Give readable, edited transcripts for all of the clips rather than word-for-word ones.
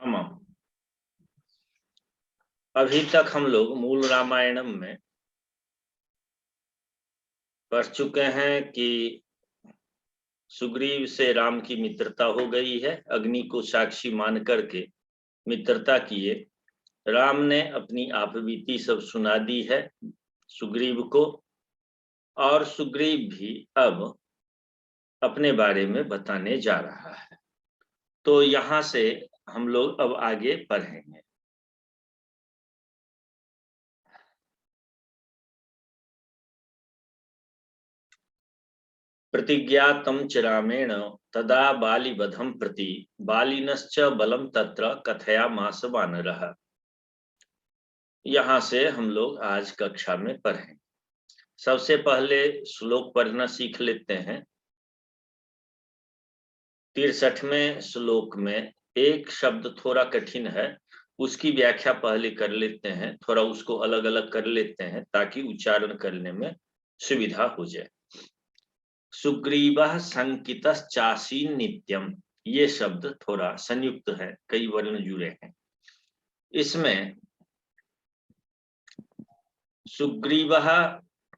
आमां। अभी तक हम लोग मूल रामायणम में पढ़ चुके हैं कि सुग्रीव से राम की मित्रता हो गई है। अग्नि को साक्षी मान करके मित्रता किए। राम ने अपनी आपबीती सब सुना दी है सुग्रीव को, और सुग्रीव भी अब अपने बारे में बताने जा रहा है। तो यहाँ से हम लोग अब आगे पढ़ेंगे। प्रतिज्ञातं च रामेण तदा बालिवधं प्रति बालिनश्च बलं तत्र कथयामास वानरः। यहाँ से हम लोग आज कक्षा में पढ़ें। सबसे पहले श्लोक पढ़ना सीख लेते हैं। 63वें श्लोक में एक शब्द थोड़ा कठिन है, उसकी व्याख्या पहले कर लेते हैं, थोड़ा उसको अलग अलग कर लेते हैं ताकि उच्चारण करने में सुविधा हो जाए। सुग्रीवः संकितश्चासीन् नित्यम, ये शब्द थोड़ा संयुक्त है, कई वर्ण जुड़े हैं इसमें। सुग्रीवः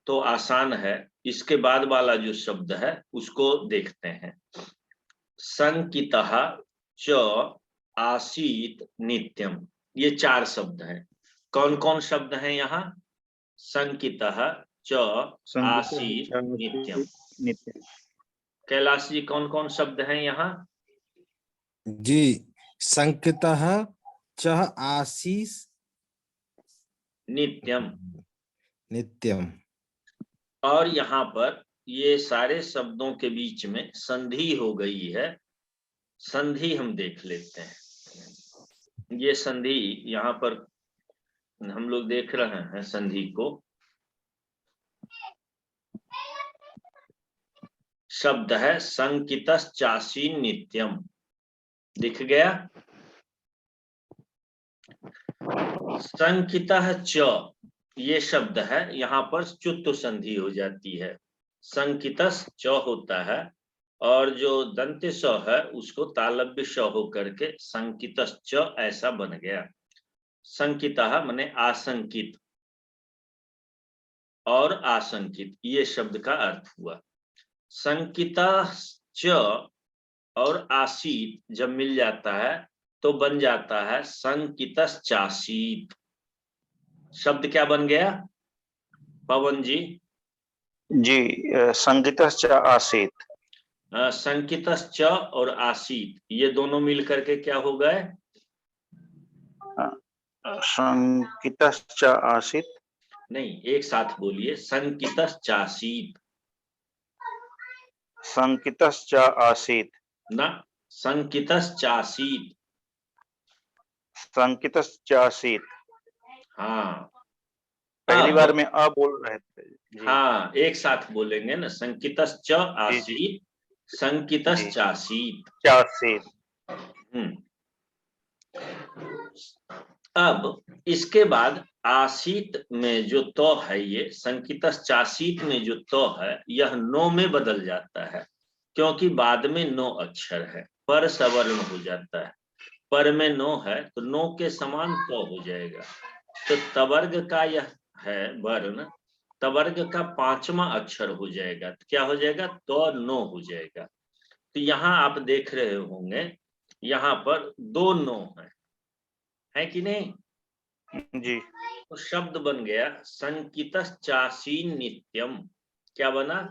तो आसान है, इसके बाद वाला जो शब्द है उसको देखते हैं। संकितः च आसीत नित्यम, ये चार शब्द हैं। कौन कौन शब्द हैं यहाँ? संकितः च आसीत नित्यम। कैलाश जी, कौन कौन शब्द हैं यहाँ? जी, संकितः च आसीस नित्यम। नित्यम। और यहाँ पर ये सारे शब्दों के बीच में संधि हो गई है। संधि हम देख लेते हैं। ये संधि यहाँ पर हम लोग देख रहे हैं संधि को। शब्द है संकितश्चासीन नित्यम, दिख गया? संकितः च, ये शब्द है, यहाँ पर चुत्व संधि हो जाती है। संकितस् च होता है और जो दंत स है उसको तालव्य स हो करके संकितस् च ऐसा बन गया। संकितः माने आशंकित और आशंकित, ये शब्द का अर्थ हुआ। संकितः च और आसीत जब मिल जाता है तो बन जाता है संकितश्चासीत। शब्द क्या बन गया पवन जी? जी, संकितश्च आसीत। संकितश्च और आसीत ये दोनों मिल करके क्या हो गए? संकितश्च आसीत नहीं, एक साथ बोलिए, संकितश्चासीत। संकितश्च आसीत ना, संकितश्चासीत। संकितश्च आसीत। हाँ, पहली बार में अ बोल रहे थे जी। हाँ, एक साथ बोलेंगे ना, संकितश्च आसीत, संकितश्चासीत। अब इसके बाद आसीत में जो तो है, ये संकितश्चासीत में जो तो है यह नो में बदल जाता है, क्योंकि बाद में नो अक्षर है, पर सवर्ण हो जाता है। पर में नो है तो नो के समान तो हो जाएगा। तो तवर्ग का यह है वर्ण, तवर्ग का पांचवा अक्षर हो जाएगा। तो क्या हो जाएगा? तो नो हो जाएगा। तो यहाँ आप देख रहे होंगे यहाँ पर दो नो है कि नहीं जी? तो शब्द बन गया संकितश्चासीन नित्यम। क्या बना?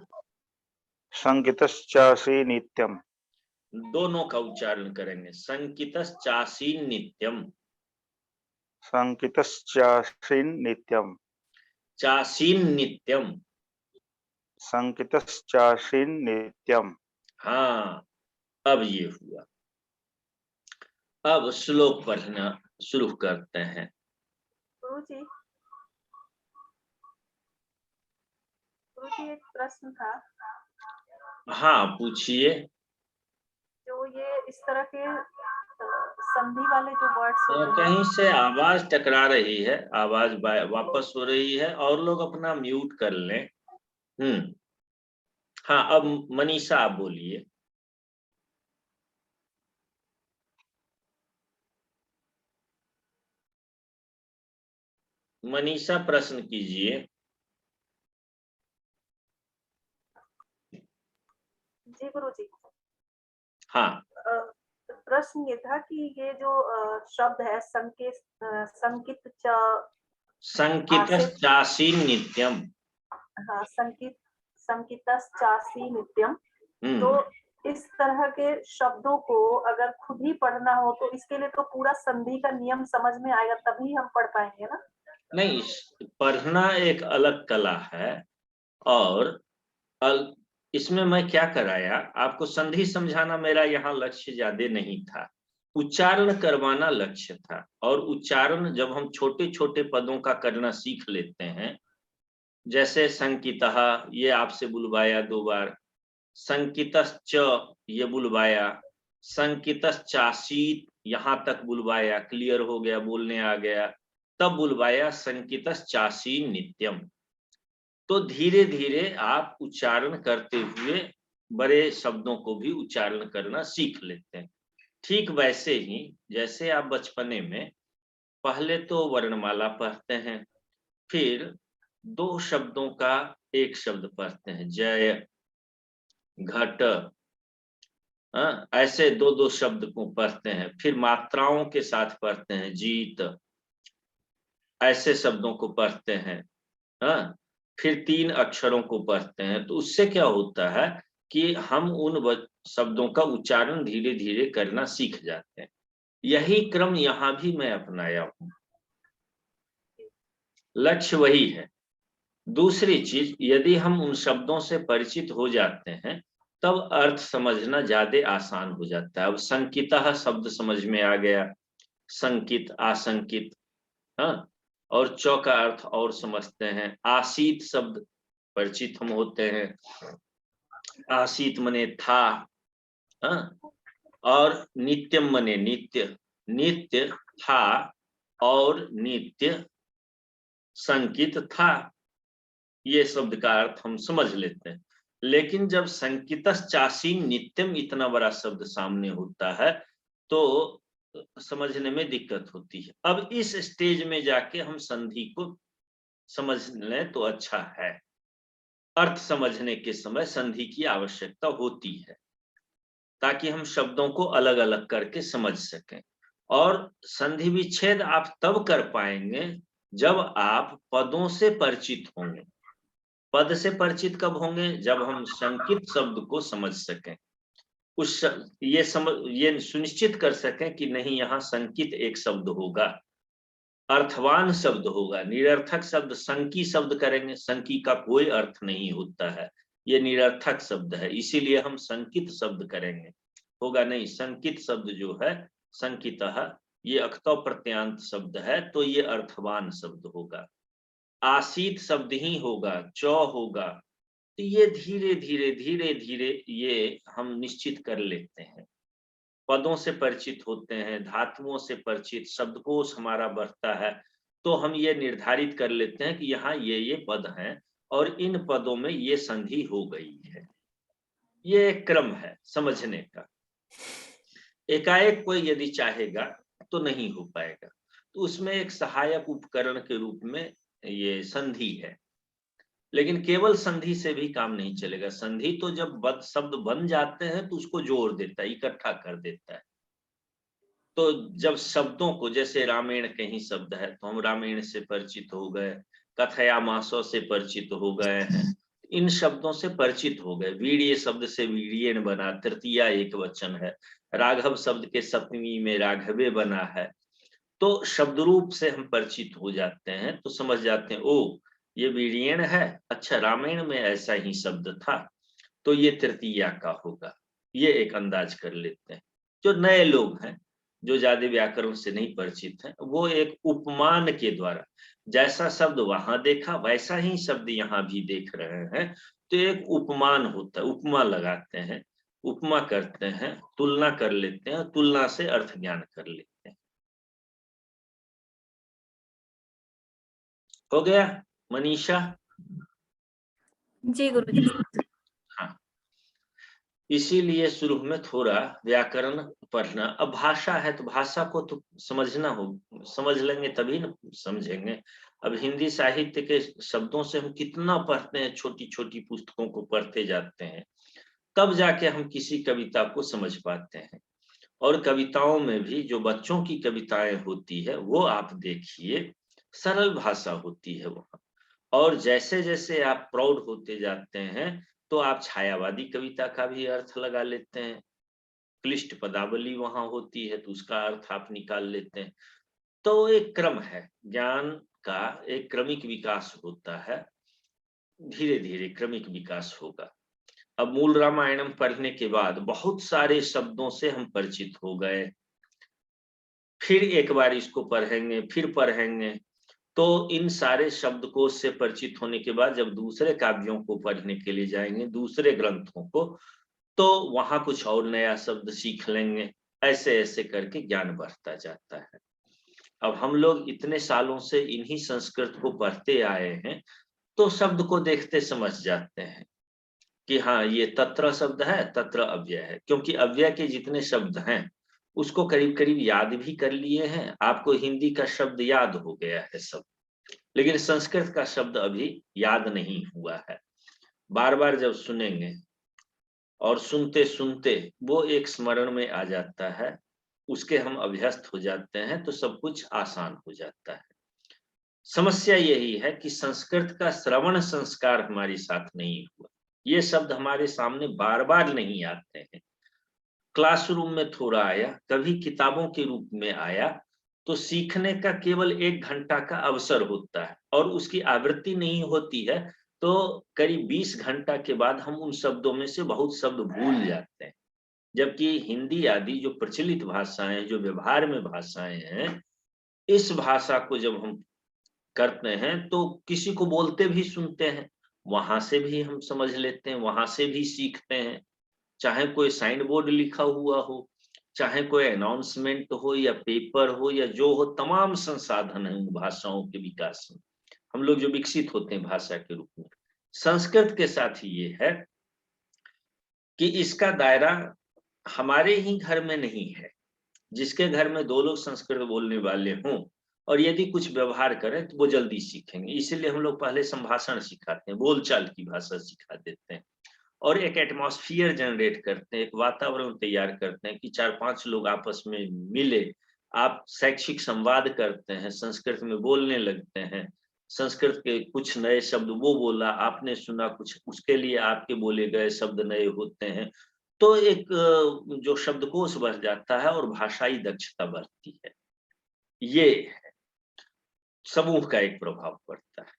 संकितश्चासी नित्यम। दोनों का उच्चारण करेंगे, संकितश्चासीन नित्यम। संकितश्चासीन नित्यम। चासीन नित्यम। संकितश्चासीन नित्यम। हाँ, अब ये हुआ। अब श्लोक पढ़ना शुरू करते हैं। गुरुजी, एक प्रश्न था। हाँ, पूछिए। जो ये इस तरह के संधि वाले जो वर्ड्स होते हैं, कहीं से आवाज टकरा रही है, आवाज वापस हो रही है, और लोग अपना म्यूट कर लें। हाँ, अब मनीषा आप बोलिए। मनीषा प्रश्न कीजिए। जी गुरुजी। हाँ, प्रश्न ये था कि ये जो शब्द है संकित च संकितश्चासी नित्यम। हाँ, संकितश्चासी नित्यम। तो इस तरह के शब्दों को अगर खुद ही पढ़ना हो तो इसके लिए तो पूरा संधि का नियम समझ में आएगा, तभी हम पढ़ पाएंगे ना। नहीं, पढ़ना एक अलग कला है और इसमें मैं क्या कराया, आपको संधि समझाना मेरा यहाँ लक्ष्य ज्यादा नहीं था, उच्चारण करवाना लक्ष्य था। और उच्चारण जब हम छोटे छोटे पदों का करना सीख लेते हैं, जैसे संकितः ये आपसे बुलवाया 2 बार, संकितश्च ये बुलवाया, संकितश्चासीत यहाँ तक बुलवाया, क्लियर हो गया, बोलने आ गया, तब बुलवाया संकितश्चासी नित्यम। तो धीरे धीरे आप उच्चारण करते हुए बड़े शब्दों को भी उच्चारण करना सीख लेते हैं। ठीक वैसे ही जैसे आप बचपने में पहले तो वर्णमाला पढ़ते हैं, फिर 2 शब्दों का एक शब्द पढ़ते हैं, जय, घट, ऐसे 2-2 शब्द को पढ़ते हैं, फिर मात्राओं के साथ पढ़ते हैं, जीत, ऐसे शब्दों को पढ़ते हैं। फिर 3 अक्षरों को पढ़ते हैं। तो उससे क्या होता है कि हम उन शब्दों का उच्चारण धीरे धीरे करना सीख जाते हैं। यही क्रम यहाँ भी मैं अपनाया हूँ, लक्ष्य वही है। दूसरी चीज, यदि हम उन शब्दों से परिचित हो जाते हैं तब अर्थ समझना ज्यादा आसान हो जाता है। अब संकितः शब्द समझ में आ गया, संकित, आसंकित, हाँ, और चौ का अर्थ और समझते हैं। आसीत शब्द परिचित हम होते हैं, आसीत मने था, हाँ, और नित्यम मने नित्य, नित्य था और नित्य संकित था, ये शब्द का अर्थ हम समझ लेते हैं। लेकिन जब संकितश्चासी नित्यम इतना बड़ा शब्द सामने होता है तो समझने में दिक्कत होती है। अब इस स्टेज में जाके हम संधि को समझ लें तो अच्छा है। अर्थ समझने के समय संधि की आवश्यकता होती है ताकि हम शब्दों को अलग अलग करके समझ सकें। और संधि विच्छेद आप तब कर पाएंगे जब आप पदों से परिचित होंगे। पद से परिचित कब होंगे? जब हम संकित शब्द को समझ सकें, ये सुनिश्चित कर सकें कि नहीं यहाँ संकित एक शब्द होगा, अर्थवान शब्द होगा। निरर्थक शब्द संकी शब्द करेंगे, संकी का कोई अर्थ नहीं होता है, ये निरर्थक शब्द है, इसीलिए हम संकित शब्द करेंगे, होगा नहीं। संकित शब्द जो है, संकितः, ये अक्तौ प्रत्यांत शब्द है तो ये अर्थवान शब्द होगा। आसीत शब्द ही होगा, चौ होगा। तो ये धीरे धीरे धीरे धीरे ये हम निश्चित कर लेते हैं। पदों से परिचित होते हैं, धातुओं से परिचित, शब्दकोश हमारा बढ़ता है, तो हम ये निर्धारित कर लेते हैं कि यहाँ ये पद हैं और इन पदों में ये संधि हो गई है। ये एक क्रम है समझने का। एकाएक कोई यदि चाहेगा तो नहीं हो पाएगा, तो उसमें एक सहायक उपकरण के रूप में ये संधि है। लेकिन केवल संधि से भी काम नहीं चलेगा। संधि तो जब शब्द बन जाते हैं तो उसको जोड़ देता है, इकट्ठा कर देता है। तो जब शब्दों को, जैसे रामायण के ही शब्द है तो हम रामायण से परिचित हो गए, कथयामासो से परिचित हो गए हैं, इन शब्दों से परिचित हो गए। वीर्य शब्द से वीर्येण बना, तृतीया एक वचन है। राघव शब्द के सप्तमी में राघवे बना है। तो शब्द रूप से हम परिचित हो जाते हैं तो समझ जाते हैं, ओ ये वीर्येण है, अच्छा रामायण में ऐसा ही शब्द था, तो ये तृतीया का होगा। ये एक अंदाज कर लेते हैं। जो नए लोग हैं, जो ज्यादा व्याकरण से नहीं परिचित हैं, वो एक उपमान के द्वारा, जैसा शब्द वहां देखा वैसा ही शब्द यहाँ भी देख रहे हैं, तो एक उपमान होता है, उपमा लगाते हैं, उपमा करते हैं, तुलना कर लेते हैं, तुलना से अर्थ ज्ञान कर लेते हैं। हो गया मनीषा? जी गुरुजी। हाँ, इसीलिए शुरू में थोड़ा व्याकरण पढ़ना। अब भाषा है तो भाषा को तो समझना हो, समझ लेंगे तभी ना समझेंगे। अब हिंदी साहित्य के शब्दों से हम कितना पढ़ते हैं, छोटी छोटी पुस्तकों को पढ़ते जाते हैं, तब जाके हम किसी कविता को समझ पाते हैं। और कविताओं में भी जो बच्चों की कविताएं होती है वो आप देखिए, सरल भाषा होती है वहाँ। और जैसे जैसे आप प्रौढ़ होते जाते हैं तो आप छायावादी कविता का भी अर्थ लगा लेते हैं, क्लिष्ट पदावली वहां होती है तो उसका अर्थ आप निकाल लेते हैं। तो एक क्रम है, ज्ञान का एक क्रमिक विकास होता है, धीरे धीरे क्रमिक विकास होगा। अब मूल रामायणम पढ़ने के बाद बहुत सारे शब्दों से हम परिचित हो गए, फिर एक बार इसको पढ़ेंगे, फिर पढ़ेंगे, तो इन सारे शब्दकोश से परिचित होने के बाद जब दूसरे काव्यों को पढ़ने के लिए जाएंगे, दूसरे ग्रंथों को, तो वहां कुछ और नया शब्द सीख लेंगे। ऐसे ऐसे करके ज्ञान बढ़ता जाता है। अब हम लोग इतने सालों से इन्हीं संस्कृत को पढ़ते आए हैं, तो शब्द को देखते समझ जाते हैं कि हाँ ये तत्र शब्द है, तत्र अव्यय है, क्योंकि अव्यय के जितने शब्द हैं उसको करीब करीब याद भी कर लिए हैं। आपको हिंदी का शब्द याद हो गया है सब, लेकिन संस्कृत का शब्द अभी याद नहीं हुआ है। बार बार जब सुनेंगे और सुनते सुनते वो एक स्मरण में आ जाता है, उसके हम अभ्यस्त हो जाते हैं, तो सब कुछ आसान हो जाता है। समस्या यही है कि संस्कृत का श्रवण संस्कार हमारे साथ नहीं हुआ। ये शब्द हमारे सामने बार बार नहीं आते हैं, क्लासरूम में थोड़ा आया, कभी किताबों के रूप में आया, तो सीखने का केवल 1 घंटा का अवसर होता है और उसकी आवृत्ति नहीं होती है, तो करीब 20 घंटा के बाद हम उन शब्दों में से बहुत शब्द भूल जाते हैं। जबकि हिंदी आदि जो प्रचलित भाषाएं, जो व्यवहार में भाषाएं हैं, इस भाषा को जब हम करते हैं तो किसी को बोलते भी सुनते हैं, वहां से भी हम समझ लेते हैं, वहां से भी सीखते हैं। चाहे कोई साइन बोर्ड लिखा हुआ हो, चाहे कोई अनाउंसमेंट हो या पेपर हो या जो हो, तमाम संसाधन है उन भाषाओं के विकास में, हम लोग जो विकसित होते हैं भाषा के रूप में। संस्कृत के साथ ये है कि इसका दायरा हमारे ही घर में नहीं है। जिसके घर में 2 लोग संस्कृत बोलने वाले हों और यदि कुछ व्यवहार करें तो वो जल्दी सीखेंगे। इसीलिए हम लोग पहले संभाषण सिखाते हैं, बोलचाल की भाषा सिखा देते हैं और एक एटमॉस्फेयर जनरेट करते हैं, एक वातावरण तैयार करते हैं कि 4-5 लोग आपस में मिले, आप शैक्षिक संवाद करते हैं, संस्कृत में बोलने लगते हैं, संस्कृत के कुछ नए शब्द वो बोला, आपने सुना कुछ, उसके लिए आपके बोले गए शब्द नए होते हैं, तो एक जो शब्दकोश बढ़ जाता है और भाषाई दक्षता बढ़ती है। ये है, समूह का एक प्रभाव पड़ता है।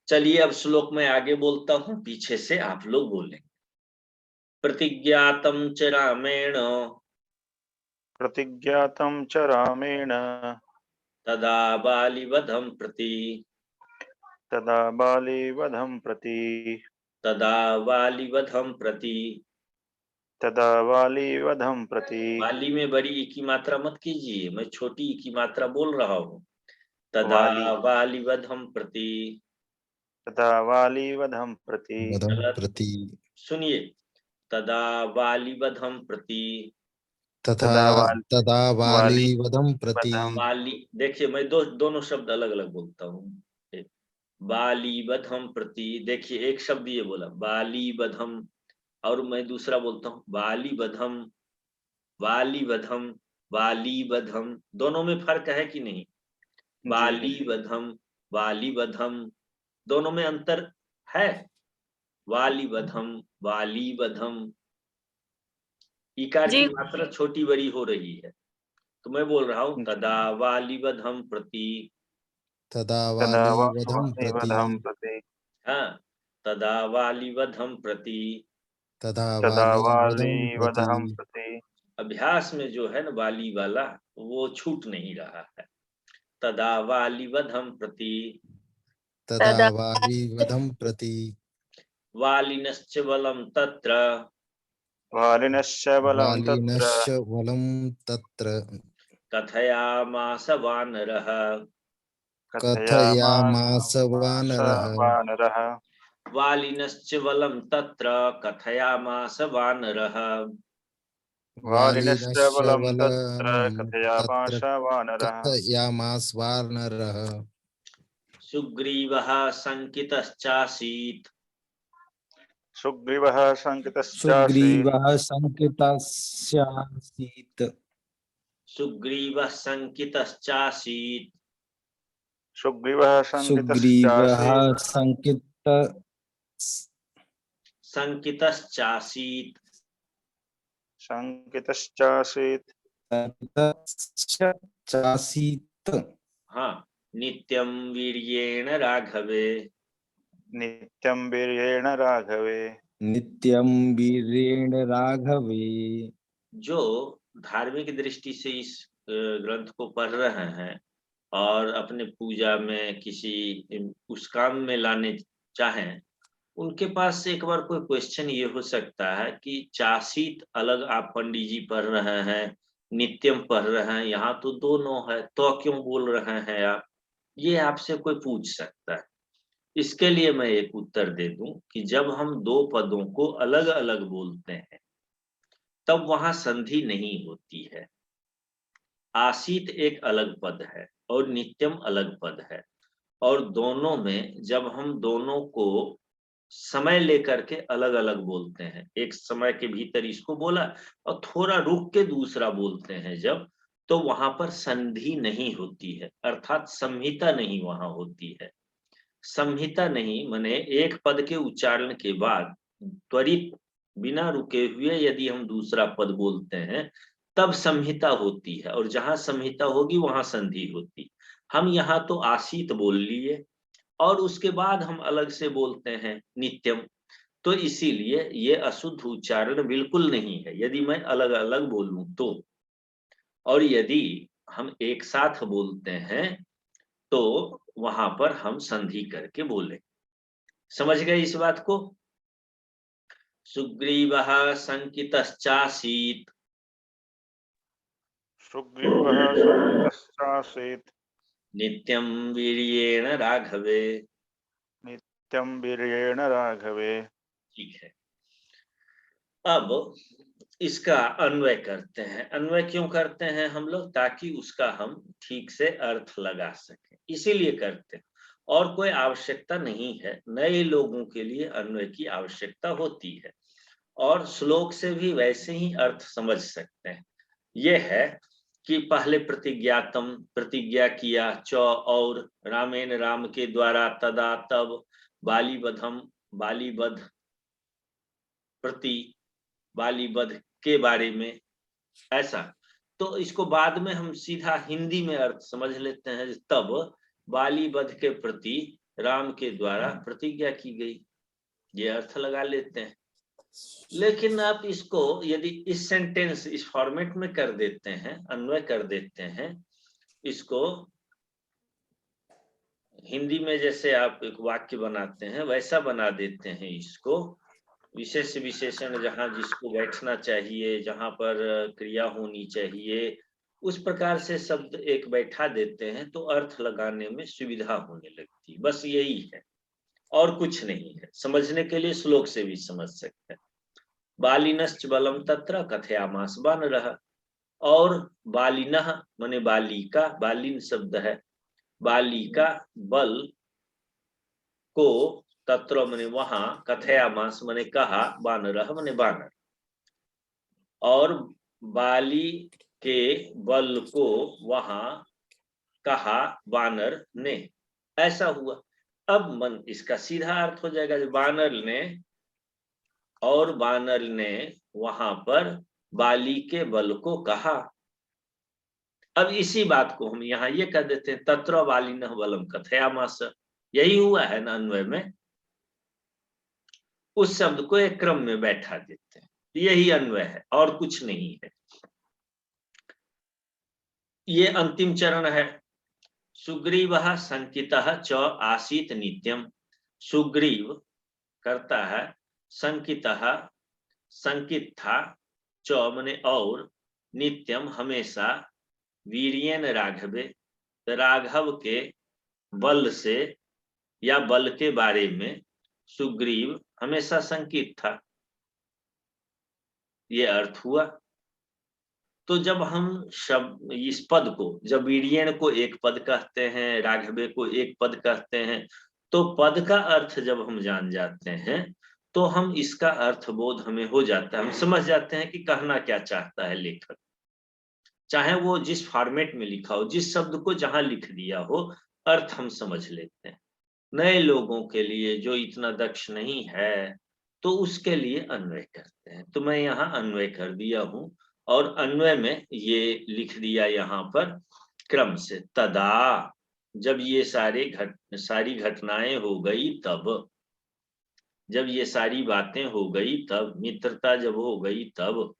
चलिए अब श्लोक में आगे बोलता हूं, पीछे से आप लोग बोलेंगे। प्रतिज्ञातम च रामेण, प्रतिज्ञातं च रामेण, तदा बालिवधं प्रति, तदा बालीवधं प्रति, तदा बालिवधं प्रति। तदा बालीवधं प्रति। बाली में बड़ी ई की मात्रा मत कीजिए, मैं छोटी ई की मात्रा बोल रहा हूँ। तदा वाली, बालिवधं प्रति, तदा बालीवधं प्रति। वदम प्रति सुनिए, तदा बालिवधं प्रति, तथा तदा तदा वाली वाली वदम प्रति। वधं। बाली, देखिए मैं दोनों शब्द अलग अलग बोलता हूँ। बालीवधम प्रति, देखिए एक शब्द ये बोला बालीवधम, और मैं दूसरा बोलता हूँ बालीवधम, वालीवधम, वालीवधम, दोनों में फर्क है कि नहीं? बालीवधम, वालीवधम, दोनों में अंतर है। वालीवधम, वालीवधम, इकार की मात्रा छोटी बड़ी हो रही है, तो मैं बोल रहा हूँ तदा वालीवधम प्रति, तदा तदा वाली वदम प्रति। वालीवधं प्रति, हाँ, तदा वालीवधम प्रति। तदा तदा वाली वदम प्रति। वालीवधं प्रति। अभ्यास में जो है ना वाली वाला वो छूट नहीं रहा है। तदा वालीवधम प्रति, तदा वाली वदम प्रति। वालिनश्च बलं तत्र, वालिनश्च बलं तत्र, वालिनश्च वलं तत्र। कथयामास वानरः, कथयामास वानरः। वानरः। वालिनश्च बलं तत्र कथयामास वानरः। वालिनश्च बलं तत्र तत्र कथयामास वानरः। कथयामास वानरः। सुग्रीवः शङ्कितश्चासीत्। सुग्रीवः शङ्कितश्चासीत्। सुग्रीवः शङ्कितश्चासीत्। सुग्रीवः शङ्कितश्चासीत्। सुग्रीवः सुग्रीवः शङ्कितश्चासीत्। शङ्कितश्चासीत्। शङ्कितश्चासीत्। चासीत्। हाँ, नित्यं वीर्येण राघवे। नित्यं वीर्येण राघवे। नित्यं वीरेण राघवे। जो धार्मिक दृष्टि से इस ग्रंथ को पढ़ रहे हैं और अपने पूजा में किसी उस काम में लाने चाहें, उनके पास एक बार कोई क्वेश्चन ये हो सकता है कि चासीत अलग आप पंडित जी पढ़ रहे हैं, नित्यम पढ़ रहे हैं, यहाँ तो दोनों है, तो क्यों बोल रहे हैं आप? ये आपसे कोई पूछ सकता है। इसके लिए मैं एक उत्तर दे दूं कि जब हम दो पदों को अलग अलग बोलते हैं तब वहां संधि नहीं होती है। आसीत एक अलग पद है और नित्यम अलग पद है, और दोनों में जब हम दोनों को समय लेकर के अलग अलग बोलते हैं, एक समय के भीतर इसको बोला और थोड़ा रुक के दूसरा बोलते हैं जब, तो वहां पर संधि नहीं होती है, अर्थात संहिता नहीं वहां होती है। संहिता नहीं माने एक पद के उच्चारण के बाद त्वरित बिना रुके हुए यदि हम दूसरा पद बोलते हैं तब संहिता होती है, और जहां संहिता होगी वहां संधि होती। हम यहाँ तो आसीत बोल लिए और उसके बाद हम अलग से बोलते हैं नित्यम, तो इसीलिए ये अशुद्ध उच्चारण बिल्कुल नहीं है यदि मैं अलग अलग बोलूं तो। और यदि हम एक साथ बोलते हैं तो वहां पर हम संधि करके बोले। समझ गए इस बात को? सुग्रीवः शङ्कितश्चासीत्। सुग्रीवः शङ्कितश्चासीत्। नित्यं वीर्येण राघवे। नित्यं वीर्येण राघवे। ठीक है, अब इसका अन्वय करते हैं। अन्वय क्यों करते हैं हम लोग? ताकि उसका हम ठीक से अर्थ लगा सकें, इसीलिए करते हैं। और कोई आवश्यकता नहीं है, नए लोगों के लिए अन्वय की आवश्यकता होती है, और श्लोक से भी वैसे ही अर्थ समझ सकते हैं। यह है कि पहले प्रतिज्ञातम, प्रतिज्ञा किया, च और रामेन राम के द्वारा, तदा तब, बालीवधम बालीवध प्रति, बालीवध के बारे में, ऐसा। तो इसको बाद में हम सीधा हिंदी में अर्थ समझ लेते हैं, तब बालीवध के प्रति राम के द्वारा प्रतिज्ञा की गई, ये अर्थ लगा लेते हैं। लेकिन आप इसको यदि इस सेंटेंस इस फॉर्मेट में कर देते हैं, अन्वय कर देते हैं, इसको हिंदी में जैसे आप एक वाक्य बनाते हैं वैसा बना देते हैं, इसको विशेष विशेषण जहां जिसको बैठना चाहिए, जहां पर क्रिया होनी चाहिए, उस प्रकार से शब्द एक बैठा देते हैं तो अर्थ लगाने में सुविधा होने लगती। बस यही है और कुछ नहीं है। समझने के लिए श्लोक से भी समझ सकते हैं। बालिनश्च बलम तत्र कथयामास वानरः, और बालिनः माने बालिका, बालिन शब्द है, बालिका बल को, तत्र माने वहां, कथयामास माने कहा, वानरः माने वानर, और बाली के बल को वहां कहा वानर ने, ऐसा हुआ। अब मन इसका सीधा अर्थ हो जाएगा, वानर ने, और वानर ने वहां पर बाली के बल को कहा। अब इसी बात को हम यहाँ ये कह देते हैं, तत्र बालिनः बलम कथयामास, यही हुआ है ना अन्वय में। उस शब्द को एक क्रम में बैठा देते हैं, यही अन्वय है और कुछ नहीं है। ये अंतिम चरण है। सुग्रीवः शंकितः च आसीत नित्यम। सुग्रीव करता है, शंकितः शंकित था, च माने और, नित्यम हमेशा, वीर्येन राघवे राघव के बल से या बल के बारे में, सुग्रीव हमेशा संकित था, ये अर्थ हुआ। तो जब हम शब्द इस पद को, जब वीर्येण को एक पद कहते हैं, राघवे को एक पद कहते हैं, तो पद का अर्थ जब हम जान जाते हैं तो हम इसका अर्थ बोध हमें हो जाता है, हम समझ जाते हैं कि कहना क्या चाहता है लेखक, चाहे वो जिस फॉर्मेट में लिखा हो, जिस शब्द को जहां लिख दिया हो, अर्थ हम समझ लेते हैं। नए लोगों के लिए जो इतना दक्ष नहीं है तो उसके लिए अन्वय करते हैं। तो मैं यहाँ अन्वय कर दिया हूं, और अन्वय में ये लिख दिया यहाँ पर क्रम से, तदा, जब ये सारी घटनाएं हो गई तब, जब ये सारी बातें हो गई तब, मित्रता जब हो गई तब,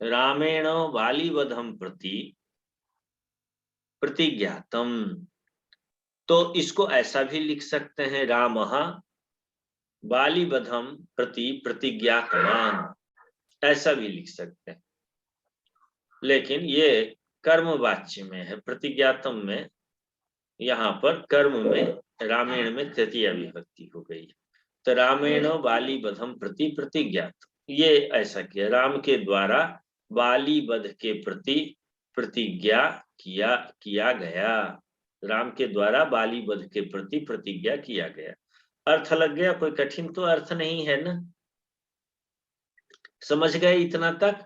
रामेण बालीवधम प्रति प्रतिज्ञातम, तो इसको ऐसा भी लिख सकते हैं, रामः बालीवधम प्रति प्रतिज्ञातवान, ऐसा भी लिख सकते हैं। लेकिन ये कर्म वाच्य में है, प्रतिज्ञातम में यहाँ पर कर्म में रामेण में तृतीया विभक्ति हो गई है। तो रामेण बालीवधम प्रति प्रतिज्ञात, ये ऐसा किया, राम के द्वारा बालीवध के प्रति प्रतिज्ञा किया गया, राम के द्वारा बालीवध के प्रति प्रतिज्ञा किया गया। अर्थ लग गया, कोई कठिन तो अर्थ नहीं है ना, समझ गए इतना तक?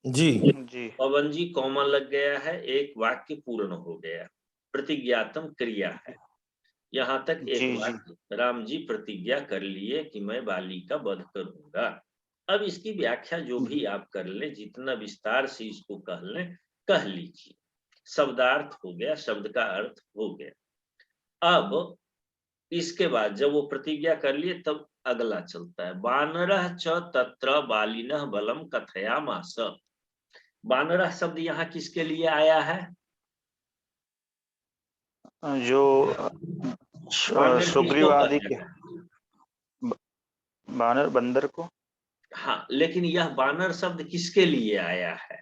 जी जी पवन जी कॉमा लग गया है, एक वाक्य पूर्ण हो गया, प्रतिज्ञातम क्रिया है, यहाँ तक एक जी वाक्य, राम जी प्रतिज्ञा कर लिए कि मैं बाली का वध करूंगा। अब इसकी व्याख्या जो भी आप कर ले, जितना विस्तार से इसको कह लीजिए, शब्दार्थ हो गया, शब्द का अर्थ हो गया। अब इसके बाद जब वो प्रतिज्ञा कर लिए तब अगला चलता है, वानरः च तत्र बालिनः बलम कथयामास। वानरः शब्द यहाँ किसके लिए आया है? जो वानर सुग्रीव किसको आदि कहते के हैं? बानर बंदर को, हाँ, लेकिन यह वानर शब्द किसके लिए आया है?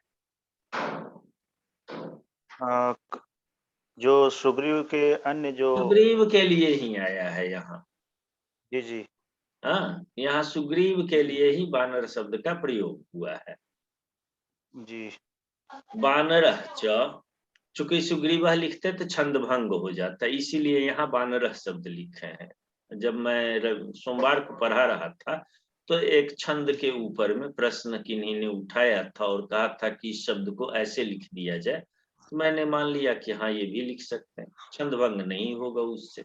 जो सुग्रीव के अन्य जो, सुग्रीव के लिए ही आया है यहाँ। जी जी हाँ, यहाँ सुग्रीव के लिए ही वानर शब्द का प्रयोग हुआ है। जी वानरः च, चूंकि सुग्रीव लिखते तो छंद भंग हो जाता, इसीलिए यहाँ वानरः शब्द लिखे हैं। जब मैं सोमवार को पढ़ा रहा था तो एक छंद के ऊपर में प्रश्न किन्हीं ने उठाया था और कहा था कि इस शब्द को ऐसे लिख दिया जाए, तो मैंने मान लिया कि हाँ ये भी लिख सकते हैं, छंद भंग नहीं होगा उससे।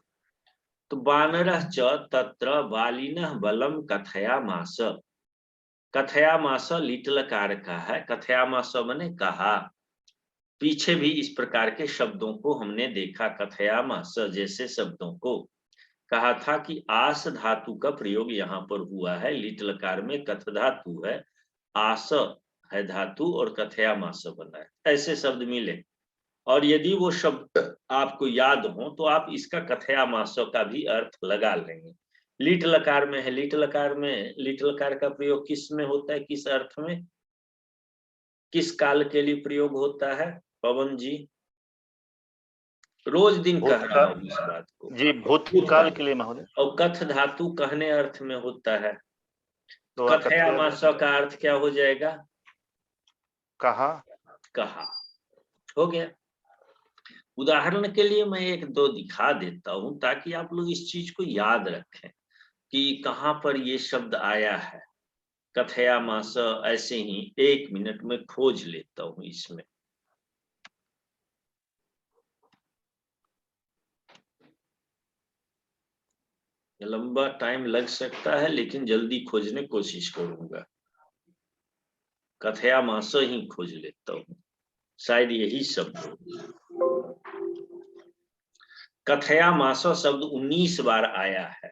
तो वानरः च तत्र बालिनः बलम कथयामास, कथयामास लिटलकार का है, कथयामास माने कहा। पीछे भी इस प्रकार के शब्दों को हमने देखा, कथयामास जैसे शब्दों को कहा था कि आस धातु का प्रयोग यहाँ पर हुआ है, लिटलकार में कथ धातु है, आस है धातु और कथयामास बना है, ऐसे शब्द मिले। और यदि वो शब्द आपको याद हो तो आप इसका कथयामास का भी अर्थ लगा लेंगे। लीट लकार में है, लीट लकार में लीट लकार का प्रयोग किस में होता है, किस अर्थ में, किस काल के लिए प्रयोग होता है? पवन जी रोज दिन कह रहा हूं इस बात को जी, भूतकाल के लिए महोदय। और कथ धातु कहने अर्थ में होता है, तो कथयामास का अर्थ क्या हो जाएगा? कहा हो गया। उदाहरण के लिए मैं एक दो दिखा देता हूं ताकि आप लोग इस चीज को याद रखें कि कहां पर ये शब्द आया है। कथयामास ऐसे ही 1 मिनट में खोज लेता हूं इसमें। लंबा टाइम लग सकता है लेकिन जल्दी खोजने कोशिश करूंगा। कथयामास ही खोज लेता हूं, शायद यही शब्द। कथयामास शब्द 19 बार आया है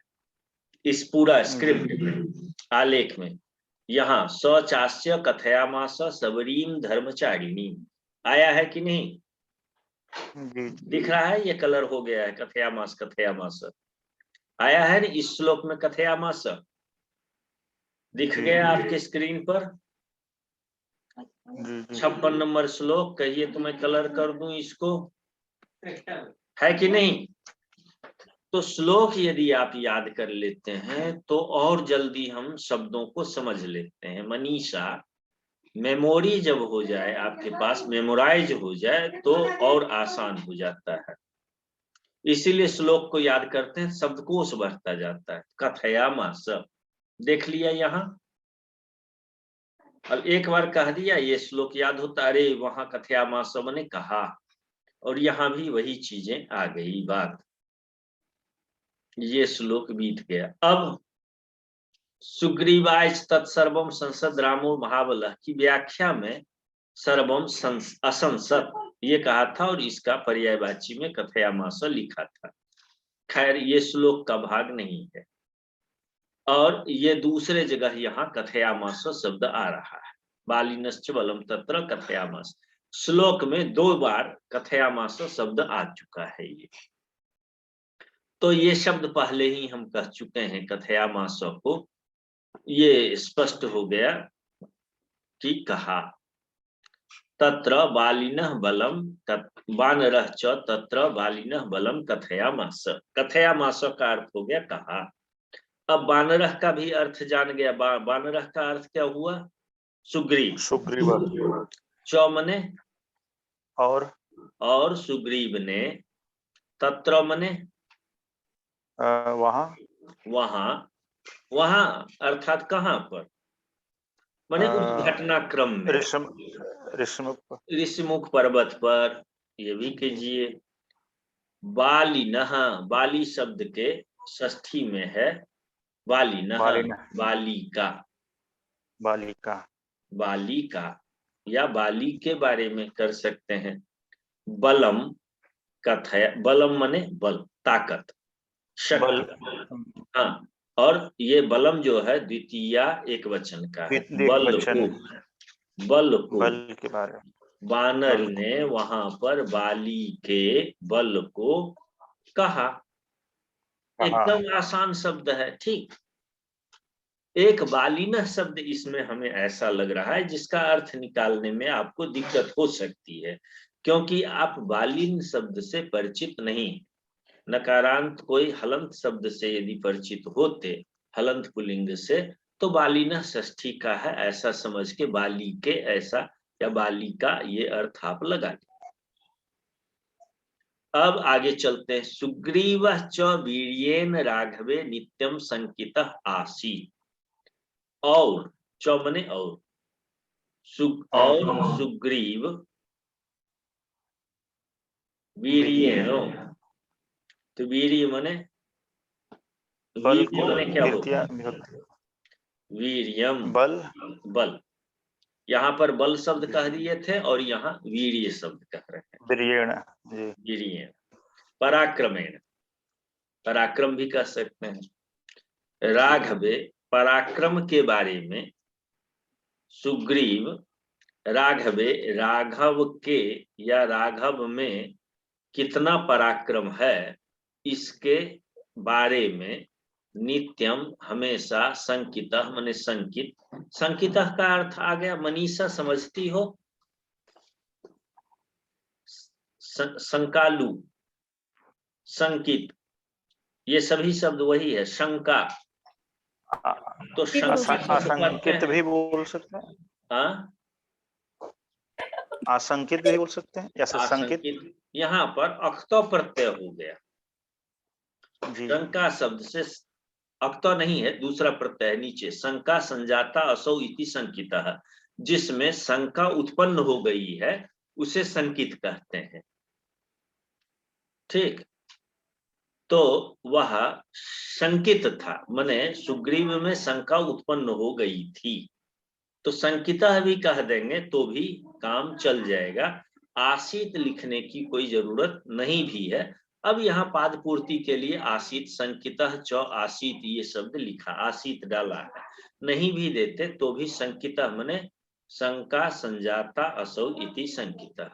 इस पूरा स्क्रिप्ट में, आलेख में। यहाँ सचास्य कथयामास सबरीम धर्मचारिणी आया है कि नहीं? दिख रहा है, ये कलर हो गया है, कथयामास कथयामास आया है ना इस श्लोक में। कथयामास दिख गया आपके स्क्रीन पर। 56 नंबर श्लोक, कहिए तो मैं कलर कर दूं इसको, है कि नहीं? तो श्लोक यदि आप याद कर लेते हैं तो और जल्दी हम शब्दों को समझ लेते हैं। मनीषा, मेमोरी जब हो जाए आपके पास, मेमोराइज हो जाए तो और आसान हो जाता है। इसीलिए श्लोक को याद करते हैं, शब्दकोश बढ़ता जाता है। कथयामास देख लिया यहाँ। अब एक बार कह दिया ये श्लोक याद होता, अरे वहां कथयामास ने कहा, और यहाँ भी वही चीजें आ गई बात। ये श्लोक बीत गया। अब सुग्रीवाय तत्सर्वम संसद रामो महाबल की व्याख्या में सर्वम असंसद ये कहा था, और इसका पर्यायवाची में कथयामास लिखा था। खैर ये श्लोक का भाग नहीं है, और ये दूसरे जगह यहाँ कथयामास शब्द आ रहा है। बालिनश्च बलम तत्र कथयामास, श्लोक में 2 बार कथयामास शब्द आ चुका है। ये तो ये शब्द पहले ही हम कह चुके हैं कथयामास को, ये स्पष्ट हो गया कि कहा। तत्र बालिनः बलम वानरः च तत्र बालिनः बलम कथयामास। कथयामास का अर्थ हो गया कहा। अब वानरः का भी अर्थ जान गया। वानरः का अर्थ क्या हुआ? सुग्रीव। सुग्रीव च मने और सुग्रीव ने, तत्र मने वहां वहां अर्थात कहाँ पर, माने उस घटनाक्रम में ऋषिमुख पर्वत पर। ये भी कीजिए। बालिनः, बाली शब्द के षष्ठी में है बालिनः, बालिका, बालिका या बाली के बारे में कर सकते हैं। बलम कथय, बलम मने बल, ताकत, शक्ति। हाँ, और ये बलम जो है द्वितीया एक वचन का है। बल के बारे में वानर ने वहां पर बाली के बल को कहा। एकदम आसान शब्द है। ठीक, एक बालिनः शब्द इसमें हमें ऐसा लग रहा है जिसका अर्थ निकालने में आपको दिक्कत हो सकती है, क्योंकि आप बालिन शब्द से परिचित नहीं। नकारांत कोई हलंत शब्द से यदि परिचित होते, हलंत पुल्लिंग से, तो बालिनः षष्ठी का है ऐसा समझ के बाली के ऐसा या बाली का ये अर्थ आप लगा लें। अब आगे चलते हैं। सुग्रीवः च वीर्येण राघवे नित्यम संकितः आसीत्। और च मने और सुग्रीव वीर्येण, तो वीर्य मने बल वीर्य मने क्या होता है? वीर्यम, बल। यहाँ पर बल शब्द कह दिए थे और यहाँ वीर्य शब्द कह रहे हैं। वीर्येण, पराक्रमेण, पराक्रम भी कह सकते हैं। राघवे, पराक्रम के बारे में। सुग्रीव राघवे, राघव के या राघव में कितना पराक्रम है इसके बारे में नित्यम हमेशा संकितः माने संकित। संकितः का अर्थ आ गया, मनीषा समझती हो, संकालु, संकित, ये सभी शब्द वही है। शंका, तो आशंकित भी बोल सकते हैं। हाँ, आशंकित भी बोल सकते हैं या संकित। यहाँ पर अक्तो प्रत्यय हो गया। शंका शब्द से अक्तो नहीं है, दूसरा प्रत्यय नीचे। शंका संजाता असौ इति संकितः, जिसमें शंका उत्पन्न हो गई है उसे संकित कहते हैं। ठीक, तो वह संकित था, माने सुग्रीव में शंका उत्पन्न हो गई थी, तो संकितः भी कह देंगे तो भी काम चल जाएगा। आसीत लिखने की कोई जरूरत नहीं भी है। अब यहाँ पाद पूर्ति के लिए आसीत, संकितः च आसीत ये शब्द लिखा, आसीत डाला है। नहीं भी देते तो भी संकितः माने शंका संजाता असौ इति संकितः,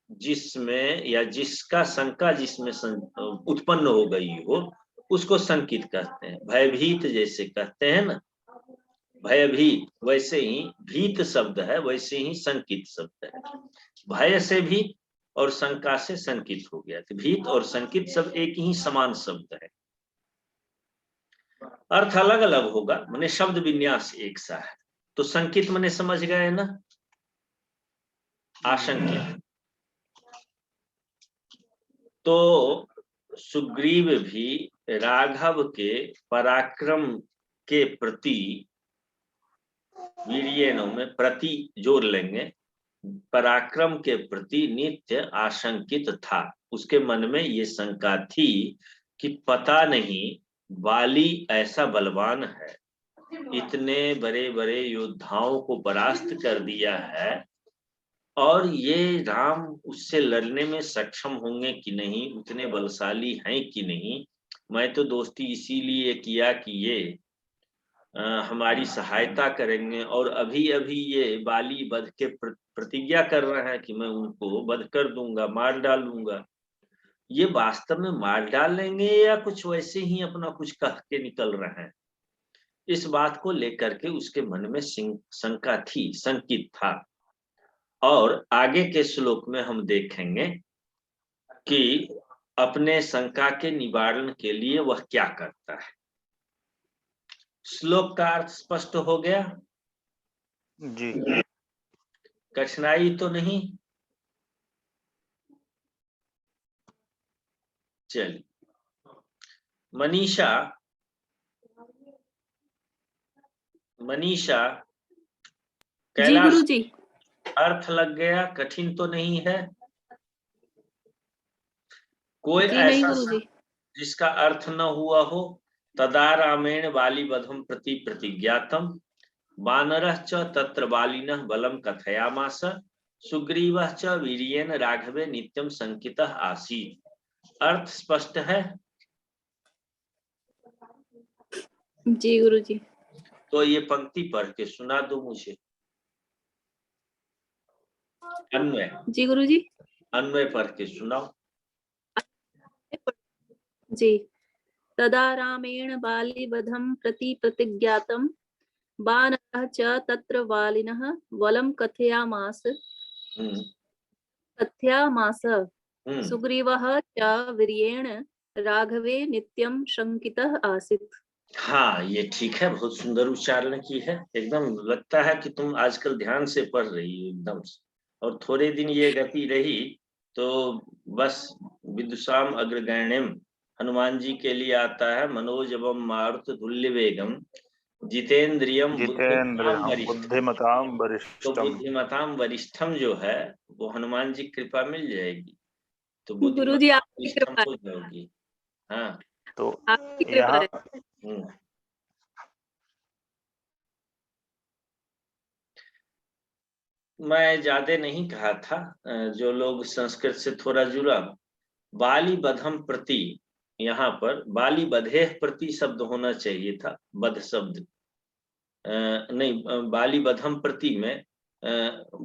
जिसमें या जिसका शंका जिसमें उत्पन्न हो गई हो उसको संकित कहते हैं। भयभीत जैसे कहते हैं ना, भयभीत, वैसे ही भीत शब्द है, वैसे ही संकित शब्द है। भय से भी और शंका से संकित हो गया। तो भीत और संकित सब एक ही समान शब्द है, अर्थ अलग अलग होगा, माने शब्द विन्यास एक सा है। तो संकित माने समझ गए ना, आशंकित। तो सुग्रीव भी राघव के पराक्रम के प्रति, वीर्येण में प्रति जोड़ लेंगे, पराक्रम के प्रति नित्य आशंकित था। उसके मन में ये शंका थी कि पता नहीं बाली ऐसा बलवान है, इतने बड़े बड़े योद्धाओं को परास्त कर दिया है, और ये राम उससे लड़ने में सक्षम होंगे कि नहीं, उतने बलशाली हैं कि नहीं। मैं तो दोस्ती इसीलिए किया कि ये हमारी सहायता करेंगे, और अभी अभी ये बाली वध के प्रतिज्ञा कर रहे हैं कि मैं उनको वध कर दूंगा, मार डालूंगा। ये वास्तव में मार डालेंगे या कुछ वैसे ही अपना कुछ कह के निकल रहे हैं, इस बात को लेकर के उसके मन में शंका थी, संकित था। और आगे के श्लोक में हम देखेंगे कि अपने शंका के निवारण के लिए वह क्या करता है। श्लोक का अर्थ स्पष्ट हो गया जी? कठिनाई तो नहीं? चलिए, मनीषा जी कैलाश, गुरुजी। अर्थ लग गया, कठिन तो नहीं है? कोई जी नहीं ऐसा गुरुजी। जिसका अर्थ न हुआ हो? तदा रामेण बाली वधम प्रति प्रतिज्ञातम, वानरः च तत्र बालिनः बलम कथयामास, सुग्रीवः च वीर्येण राघवे नित्यम संकितः आसीत्। अर्थ स्पष्ट है? जी गुरुजी। तो ये पंक्ति पढ़ के सुना दो मुझे। अन्वय, जी गुरुजी। अन्वय पढ़ के सुनाओ। जी। तदा रामेण बालिवधं प्रति प्रतिज्ञातं, वानरः च तत्र बालिनः बलं कथयामास। सुग्रीवः च वीर्येण राघवे नित्यं शंकितः आसीत्। हाँ, ये ठीक है, बहुत सुंदर उच्चारण की है। एकदम लगता है कि तुम आजकल ध्यान से पढ़ रही हो एकदम से। और थोड़े दिन ये गति रही तो बस विदुषाम अग्रगण्यम, हनुमान जी के लिए आता है, मनोजवम मारुत तुल्य वेगम जितेंद्रियम बुद्धिमताम तो वरिष्ठम। बुद्धिमताम वरिष्ठम जो है वो हनुमान जी की कृपा मिल जाएगी, तो गुरुजी बुद्धिमता आपकी वरिष्ठम कृपा, हो जाओगी। हाँ, तो आपकी कृपा यहाँ है। मैं ज्यादा नहीं कहा था, जो लोग संस्कृत से थोड़ा जुड़ा, बाली बधम प्रति, यहाँ पर बाली बधे प्रति शब्द होना चाहिए था, बध शब्द नहीं, बाली बधम प्रति में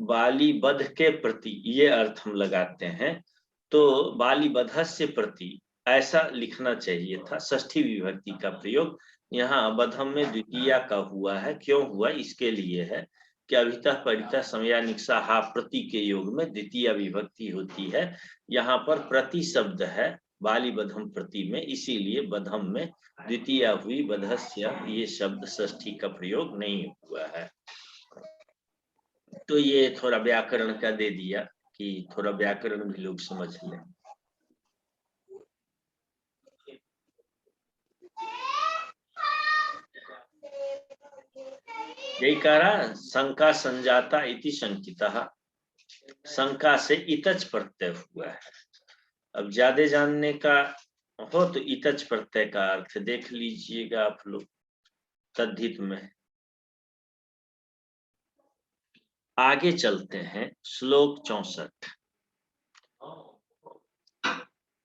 बाली बध के प्रति ये अर्थ हम लगाते हैं, तो बाली बधस्य प्रति ऐसा लिखना चाहिए था। षष्ठी विभक्ति का प्रयोग यहाँ बधम में द्वितीया का हुआ है। क्यों हुआ? इसके लिए है कि अभितः परितः समयानिक्षा हा प्रति के योग में द्वितीय विभक्ति होती है। यहाँ पर प्रति शब्द है बाली बधम प्रति में, इसीलिए बधम में द्वितीय हुई, बधस्य ये शब्द षष्ठी का प्रयोग नहीं हुआ है। तो ये थोड़ा व्याकरण का दे दिया कि थोड़ा व्याकरण भी लोग समझ लें। यही कह रहा, शंका संजाता इति शंकितः, शंका से इतच प्रत्यय हुआ है। अब ज्यादा जानने का हो तो इतच प्रत्यय का अर्थ देख लीजिएगा आप लोग तद्धित में। आगे चलते हैं, श्लोक 64।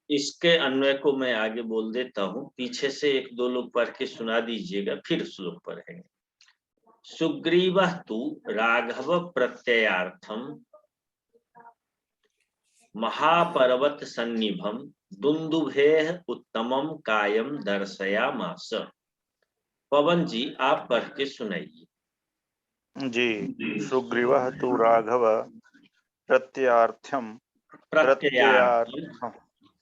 इसके अन्वय को मैं आगे बोल देता हूं, पीछे से एक दो लोग पढ़ के सुना दीजिएगा, फिर श्लोक पढ़ेंगे। सुग्रीवः तु राघव प्रत्ययार्थम महापर्वत सन्निभम दुंदुभेः उत्तमम कायम दर्शयामास। पवन जी आप पढ़ के सुनाइए। जी। सुग्रीवः तु राघव प्रत्यार्थ्यम प्रत्ययार्थम,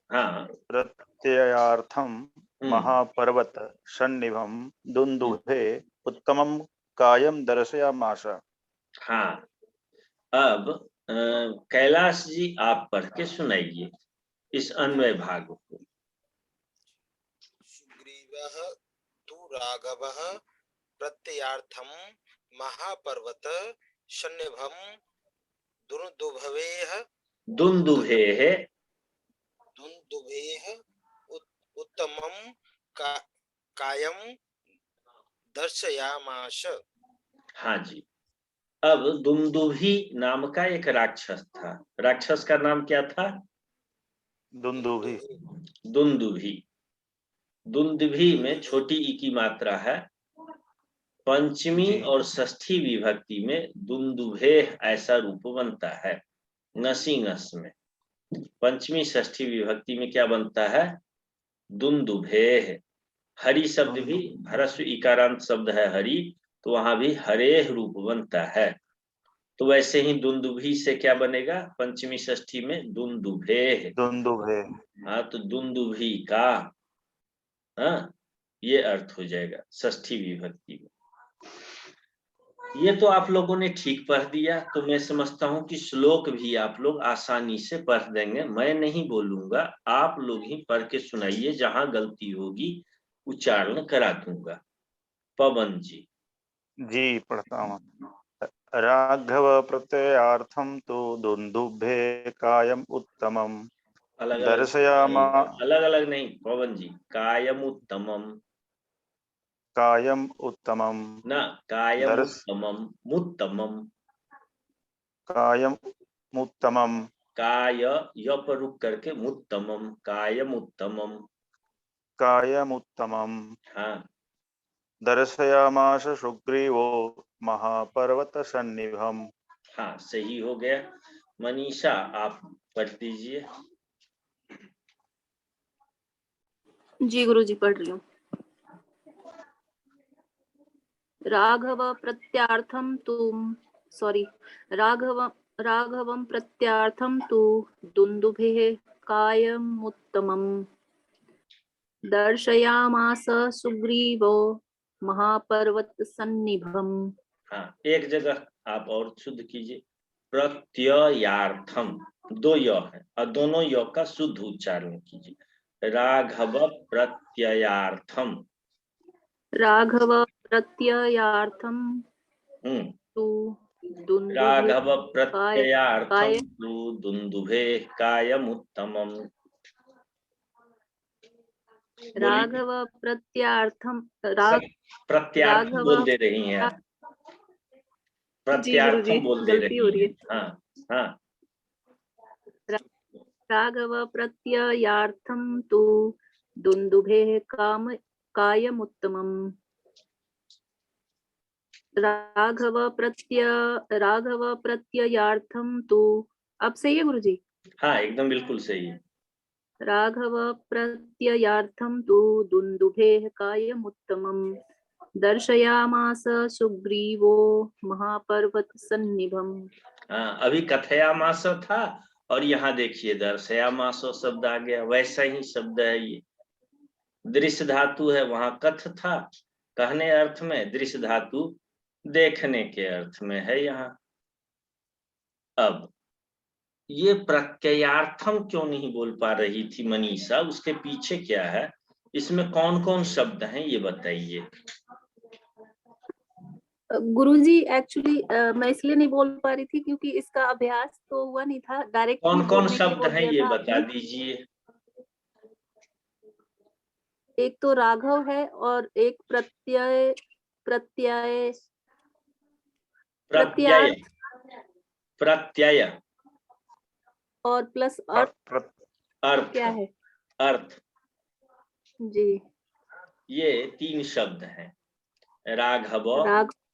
हाँ प्रत्ययार्थम महापर्वत सन्निभम दुंदुभे उत्तमम कायम दर्शयामास। हाँ। अब कैलाश जी आप पढ़ के सुनाइए इस अन्वय भाग को। सुग्रीवः तु राघवः प्रत्ययार्थं महापर्वत सन्निभं दुर्दुभवेः दुंदुभेः उत्तमं कायं दर्शयामास। हाँ जी। अब दुंदुभी नाम का एक राक्षस था। राक्षस का नाम क्या था? दुंदुभी। दुंदुभी। दुंदुभी में छोटी ई की मात्रा है। पंचमी और षष्ठी विभक्ति में दुंदुभे ऐसा रूप बनता है नसी नस में। पंचमी षष्ठी विभक्ति में क्या बनता है? दुंदुभे। हरि शब्द भी ह्रस्व इकारांत शब्द है हरि, तो वहां भी हरेह रूप बनता है। तो वैसे ही दुंदुभी से क्या बनेगा पंचमी षष्ठी में? दुंदुभे। दुंदुभे। हाँ, तो दुंदुभी का, हाँ, ये अर्थ हो जाएगा षष्ठी विभक्ति में। ये तो आप लोगों ने ठीक पढ़ दिया, तो मैं समझता हूं कि श्लोक भी आप लोग आसानी से पढ़ देंगे। मैं नहीं बोलूंगा, आप लोग ही पढ़ के सुनाइए, जहां गलती होगी उच्चारण करा दूंगा। पवन जी। जी पढ़ता हूँ। राघव प्रत्ययार्थम तो दुंदुभे कायम उत्तमम अलग दर्शयामा। अलग नहीं पवन जी, कायम उत्तमम कायम उत्तमम ना, कायम उत्तमम, मुत्तमम। कायम उत्तमम काय य पर रुक करके मुत्तमम, कायम उत्तमम। कायम उत्तमम हाँ दर्शयामास सुग्रीवो महापर्वत सन्निभम। हाँ, सही हो गया। मनीषा आप पढ़ दीजिए। जी गुरुजी पढ़ रही हूँ। राघव प्रत्यार्थम तुम राघवं प्रत्यार्थम तु दुंदुभेः कायमुत्तमं दर्शयामास सुग्रीवो महापर्वतसन्निभम्। हाँ, एक जगह आप और शुद्ध कीजिए। प्रत्ययार्थम, दो य है और दोनों य का शुद्ध उच्चारण कीजिए। राघव प्रत्ययार्थम। राघव प्रत्ययार्थम तु दुंदुभे राघव प्रत्ययार्थम तु दुंदुभे कायमुत्तमम। राघव प्रत्यार्थम प्रत्यार्थम बोल दे रही हैं आप, प्रत्यार्थम बोल दे रही हैं। हाँ हाँ। राघव प्रत्ययार्थम तु दुंदुभेः कायमुत्तमम्। राघव प्रत्ययार्थम तु, अब सही है गुरुजी? हाँ एकदम बिल्कुल सही है। राघव प्रत्ययार्थम तु दुंदुभेः कायमुत्तमम् दर्शयामास सुग्रीवो महापर्वतसन्निभम्। हाँ, अभी कथयामास था और यहाँ देखिए दर्शयामास शब्द आ गया। वैसा ही शब्द है ये। दृश्य धातु है, वहां कथ था कहने अर्थ में, दृश्य धातु देखने के अर्थ में है यहाँ। अब ये प्रत्ययार्थम क्यों नहीं बोल पा रही थी मनीषा, उसके पीछे क्या है? इसमें कौन कौन शब्द हैं ये बताइए। गुरुजी एक्चुअली मैं इसलिए नहीं बोल पा रही थी क्योंकि इसका अभ्यास तो हुआ नहीं था। डायरेक्ट कौन कौन शब्द हैं ये बता दीजिए। एक तो राघव है और एक प्रत्यय प्रत्यय प्रत्यय प्रत्यय और प्लस अर्थ। अर्थ क्या है? अर्थ। जी, ये तीन शब्द हैं। राघव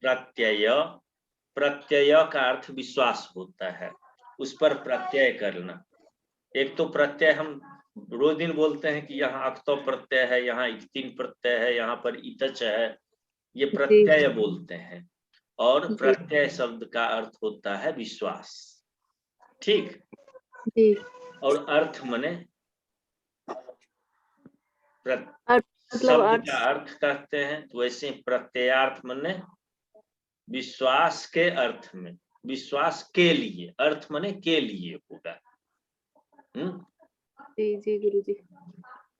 प्रत्यय। प्रत्यय का अर्थ विश्वास होता है, उस पर प्रत्यय करना। एक तो प्रत्यय हम रोज दिन बोलते हैं कि यहाँ अक्तो प्रत्यय है, यहाँ इक्तिन प्रत्यय है, यहाँ पर इतच है, ये प्रत्यय बोलते हैं। और प्रत्यय शब्द का अर्थ होता है विश्वास। ठीक। और अर्थ मने मतलब शब्द अर्थ। का अर्थ कहते हैं, तो वैसे प्रत्ययार्थ मने विश्वास के अर्थ में, विश्वास के लिए, अर्थ मने के लिए होगा। जी जी गुरुजी।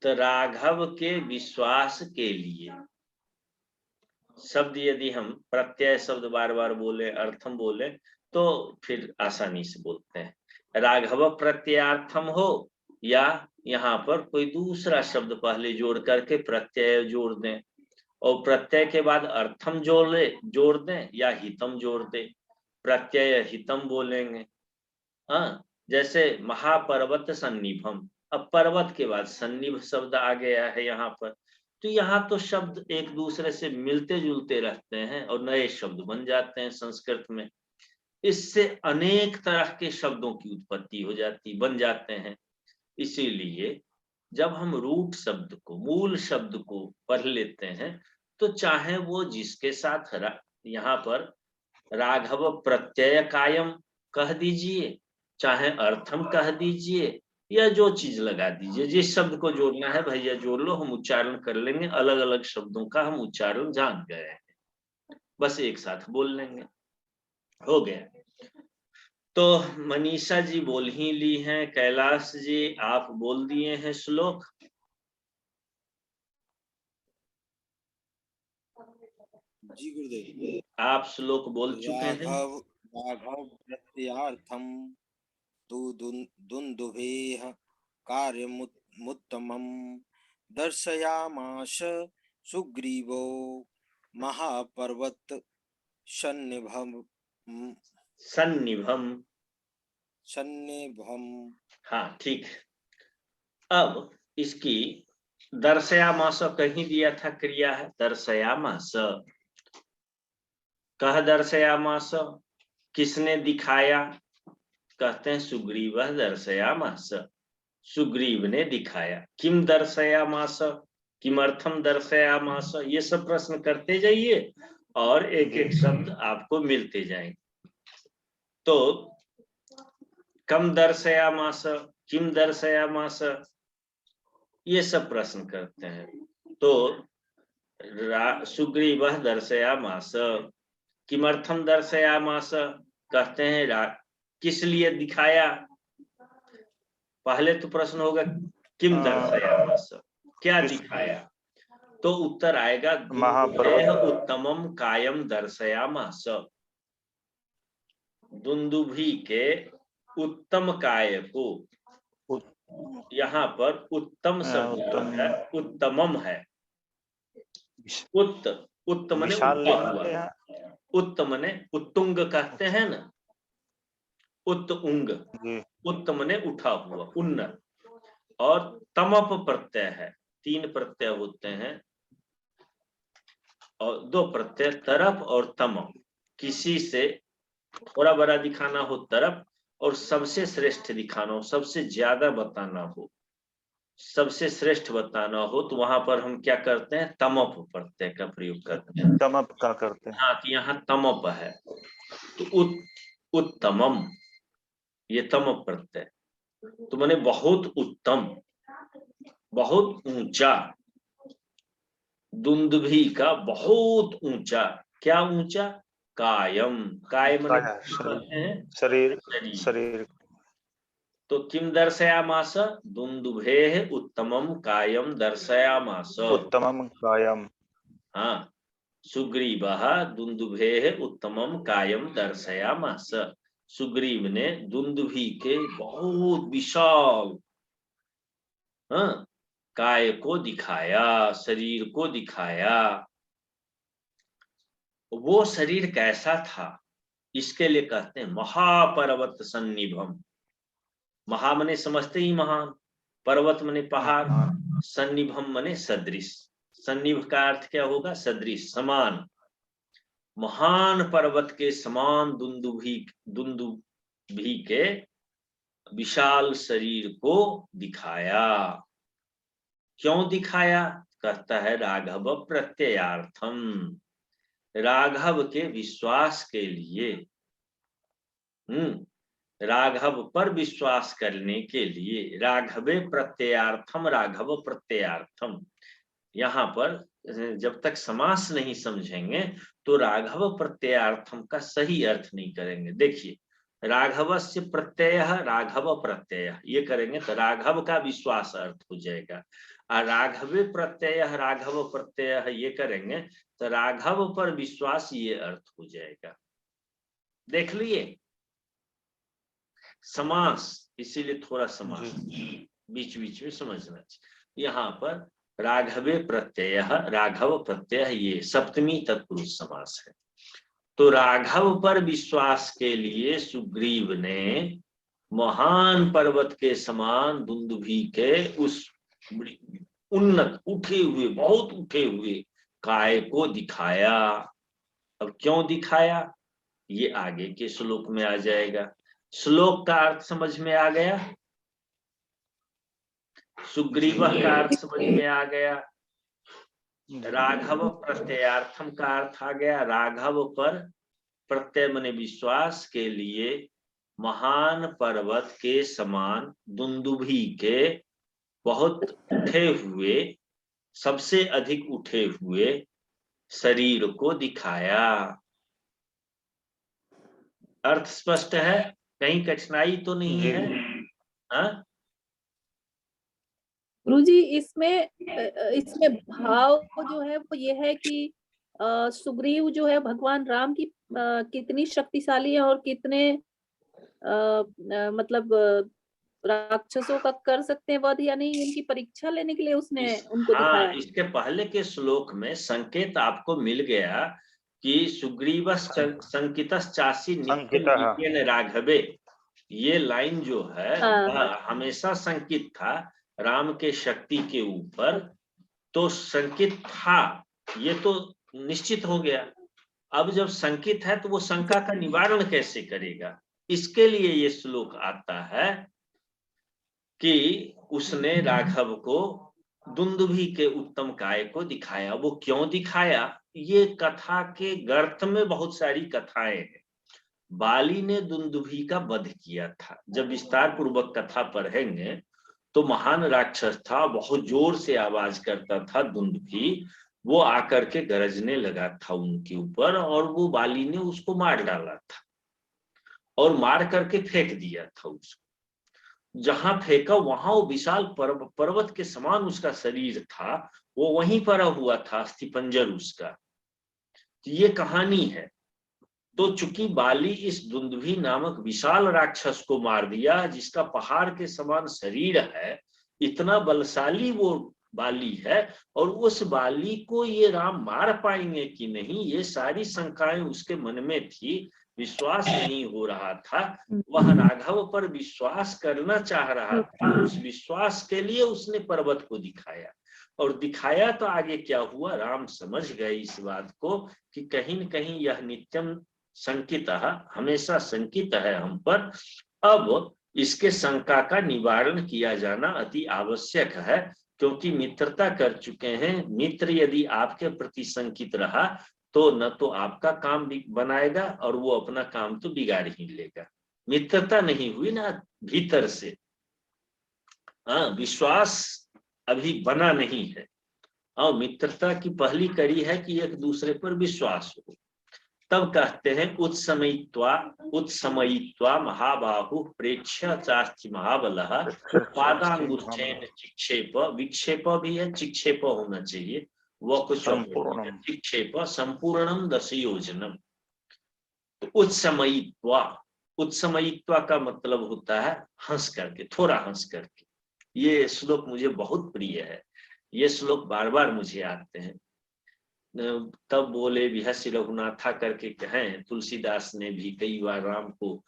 तो राघव के विश्वास के लिए शब्द यदि हम प्रत्यय शब्द बार बार बोले, अर्थम बोले, तो फिर आसानी से बोलते हैं। राघव प्रत्ययार्थम हो या यहाँ पर कोई दूसरा शब्द पहले जोड़ करके प्रत्यय जोड़ दें, और प्रत्यय के बाद अर्थम जोड़ दें या हितम जोड़ दें, प्रत्यय हितम बोलेंगे। हाँ, जैसे महापर्वत सन्निभम, अब पर्वत के बाद सन्निभ शब्द आ गया है यहाँ पर, तो यहाँ तो शब्द एक दूसरे से मिलते जुलते रहते हैं और नए शब्द बन जाते हैं संस्कृत में। इससे अनेक तरह के शब्दों की उत्पत्ति हो जाती, बन जाते हैं। इसीलिए जब हम रूट शब्द को, मूल शब्द को पढ़ लेते हैं, तो चाहे वो जिसके साथ यहाँ पर राघव प्रत्यय कायम कह दीजिए, चाहे अर्थम कह दीजिए, या जो चीज लगा दीजिए, जिस शब्द को जोड़ना है भैया जोड़ लो, हम उच्चारण कर लेंगे। अलग अलग शब्दों का हम उच्चारण जान गए हैं, बस एक साथ बोल लेंगे, हो गया। तो मनीषा जी बोल ही ली हैं, कैलाश जी आप बोल दिए हैं श्लोक। जी गुरुदेव। आप श्लोक बोल चुके हैं। राघव प्रत्ययार्थम तु दुन्दुभेः कार्यमुत्तमं दर्शयामास सुग्रीवो महापर्वत सन्निभम। हाँ ठीक। अब इसकी दर्शयामास कहीं दिया था, क्रिया है दर्शयामास। कह दर्शयामास, किसने दिखाया? कहते हैं सुग्रीव दर्शयामास, सुग्रीव ने दिखाया। किम दर्शयामास, किमर्थम दर्शयामास, ये सब प्रश्न करते जाइए और एक एक शब्द आपको मिलते जाएंगे। तो कम दर्शयामास, किम दर्शयामास, ये सब प्रश्न करते हैं। तो सुग्रीव दर्शयामास, किमर्थम दर्शयामास, कहते हैं किस लिए दिखाया। पहले तो प्रश्न होगा किम दर्शयामास, क्या दिखाया, तो उत्तर आएगा उत्तमम कायम दर्शयामास, दुंदुभी के उत्तम काय को। यहाँ पर उत्तम शब्द है, उत्तमम है। उत्तम ने उठा हुआ, उत्तम ने उत्तुंग कहते हैं ना, उत्तुंग, उत्तम ने उठा हुआ, उन्नत। और तमप प्रत्यय है, 3 प्रत्यय होते हैं और 2 प्रत्यय, तरफ और तमप। किसी से थोड़ा बड़ा दिखाना हो तरफ, और सबसे श्रेष्ठ दिखाना हो, सबसे ज्यादा बताना हो, सबसे श्रेष्ठ बताना हो, तो वहां पर हम क्या करते हैं, तमप प्रत्यय का प्रयोग करते हैं। तमप का करते हैं। हाँ, तो यहाँ तमप है, तो उत्तमम, ये तमप प्रत्यय, तो माने बहुत उत्तम, बहुत ऊंचा। दुंदुभी का बहुत ऊंचा, क्या ऊंचा, कायम, काय माने शरीर। तो किम दर्शयामास, दुंदुभेः उत्तमम कायम दर्शयामास, उत्तमम कायम। हाँ, सुग्रीवः दुंदुभेः उत्तमम कायम दर्शयामास, सुग्रीव ने दुंदुभी के बहुत विशाल काय को दिखाया, शरीर को दिखाया। वो शरीर कैसा था, इसके लिए कहते हैं महापर्वत सन्निभम। महा मने समझते ही महान, पर्वत मने पहाड़, सन्निभम मने सदृश। सन्निभ का अर्थ क्या होगा, सदृश, समान। महान पर्वत के समान दुंदुभी के विशाल शरीर को दिखाया। क्यों दिखाया, कहता है राघव प्रत्ययार्थम, राघव के विश्वास के लिए। राघव पर विश्वास करने के लिए, राघवे प्रत्ययार्थम, राघव प्रत्ययार्थम। यहाँ पर जब तक समास नहीं समझेंगे तो राघव प्रत्ययार्थम का सही अर्थ नहीं करेंगे। देखिए, राघवस्य प्रत्यय, राघव प्रत्यय, ये करेंगे तो राघव का विश्वास अर्थ हो जाएगा। और राघवे प्रत्यय, राघव प्रत्यय, ये करेंगे तो राघव पर विश्वास, ये अर्थ हो जाएगा। देख लिए समास, इसीलिए थोड़ा समास बीच बीच में समझना चाहिए। यहाँ पर राघवे प्रत्यय, राघव प्रत्यय, ये सप्तमी तत्पुरुष समास है। तो राघव पर विश्वास के लिए सुग्रीव ने महान पर्वत के समान दुंदुभी के उस उन्नत, उठे हुए, बहुत उठे हुए काय को दिखाया। अब क्यों दिखाया, ये आगे के श्लोक में आ जाएगा। श्लोक का अर्थ समझ में आ गया, सुग्रीव का अर्थ समझ में आ गया, राघव प्रत्ययार्थम का अर्थ आ गया। राघव पर प्रत्यय माने विश्वास के लिए महान पर्वत के समान दुंदुभी के बहुत उठे हुए, सबसे अधिक उठे हुए शरीर को दिखाया। अर्थ स्पष्ट है, कहीं कठिनाई तो नहीं है? हाँ गुरुजी, इसमें भाव जो है वो ये है कि सुग्रीव जो है भगवान राम की कितनी शक्तिशाली है और कितने मतलब राक्षसों का कर सकते हैं वध या नहीं, उनकी परीक्षा लेने के लिए उसने उनको दिखाया है। इसके पहले के श्लोक में संकेत आपको मिल गया कि सुग्रीव संकितस् चासी नित्यं राघवे, ये लाइन जो है हमेशा संकित था राम के शक्ति के ऊपर, तो संकित था, ये तो निश्चित हो गया। अब जब संकित है तो वो शंका का निवारण कैसे करेगा, इसके लिए ये श्लोक आता है कि उसने राघव को दुंदुभी के उत्तम काय को दिखाया। वो क्यों दिखाया, ये कथा के गर्त में बहुत सारी कथाएं हैं। बाली ने दुंदुभी का वध किया था, जब विस्तार पूर्वक कथा पढ़ेंगे तो महान राक्षस था, बहुत जोर से आवाज करता था दुंदुभी, वो आकर के गरजने लगा था उनके ऊपर और वो बाली ने उसको मार डाला था और मार करके फेंक दिया था उसको। जहां फेंका वहां वो विशाल पर्वत के समान उसका शरीर था, वो वहीं पड़ा हुआ था, अस्थिपंजर उसका। तो ये कहानी है। तो चूंकि बाली इस दुंदुभी नामक विशाल राक्षस को मार दिया, जिसका पहाड़ के समान शरीर है, इतना बलशाली वो बाली है, और उस बाली को ये राम मार पाएंगे कि नहीं, ये सारी शंकाएं उसके मन में थी, विश्वास नहीं हो रहा था। वह राघव पर विश्वास करना चाह रहा था, उस विश्वास के लिए उसने पर्वत को दिखाया। और दिखाया तो आगे क्या हुआ, राम समझ गए इस बात को कि कहीं न कहीं यह नित्यम संकित, हमेशा संकित है हम पर। अब इसके शंका का निवारण किया जाना अति आवश्यक है, क्योंकि मित्रता कर चुके हैं। मित्र यदि आपके प्रति संकित रहा तो न तो आपका काम बनाएगा और वो अपना काम तो बिगाड़ ही लेगा। मित्रता नहीं हुई ना भीतर से, विश्वास अभी बना नहीं है। और मित्रता की पहली कड़ी है कि एक दूसरे पर विश्वास हो। तब कहते हैं उत्समयित्वा महाबाहु प्रेक्ष्य चास्ति महाबलः पादांगुष्ठेन चिक्षेप, विक्षेप भी है, चिक्षेप होना चाहिए, वह कुछ चिक्षेप संपूर्णम दशयोजनम। तो उत्समयित्वा का मतलब होता है हंस करके, थोड़ा हंस करके। ये श्लोक मुझे बहुत प्रिय है, ये श्लोक बार बार मुझे आते हैं। तब बोले विहस्य रघुनाथा करके कहें, तुलसीदास ने भी कई बार राम को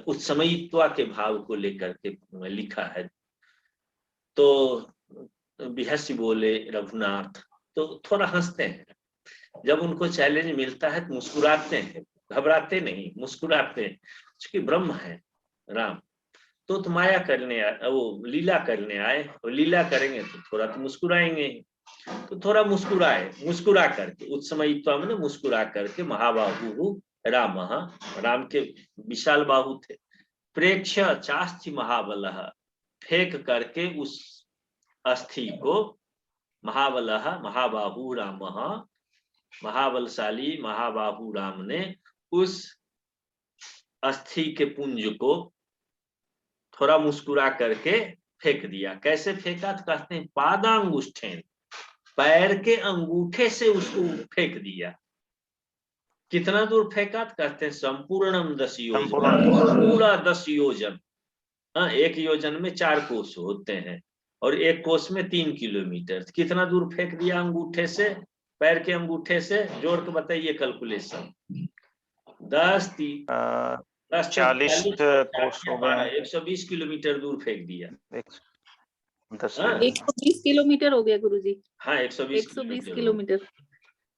उत्समयित्वा के भाव को लेकर के लिखा है। तो विहस्य बोले रघुनाथ, तो थोड़ा हंसते हैं। जब उनको चैलेंज मिलता है तो मुस्कुराते हैं, घबराते नहीं, मुस्कुराते हैं, क्योंकि ब्रह्म है राम। तो माया करने आए, वो लीला करने आए, और लीला करेंगे तो थोड़ा तो मुस्कुराएंगे। तो थोड़ा मुस्कुराए, मुस्कुरा करके, उत्समयित्वा में मुस्कुरा करके, महाबाहु राम, राम के विशाल बाहु थे, प्रेक्ष्य चास्ति महाबलः, फेंक करके उस अस्थि को, महाबलः महाबाहु रामः, महाबलशाली महाबाहु राम ने उस अस्थि के पुंज को थोड़ा मुस्कुरा करके फेंक दिया। कैसे फेंका? तो कहते हैं पादांगुष्ठेन, पैर के अंगूठे से उसको फेंक दिया। कितना दूर फेंका? तो कहते हैं संपूर्णम 10 योजन, पूरा 10 योजन। हाँ, 1 योजन में 4 कोस होते हैं और 1 कोस में 3 किलोमीटर। कितना दूर फेंक दिया अंगूठे से, पैर के अंगूठे से? जोड़ के बताइए कैलकुलेशन। 10 40 कोस हो गए, 120 किलोमीटर दूर फेंक दिया। 120 किलोमीटर हो गया गुरुजी। हाँ, 120 किलोमीटर।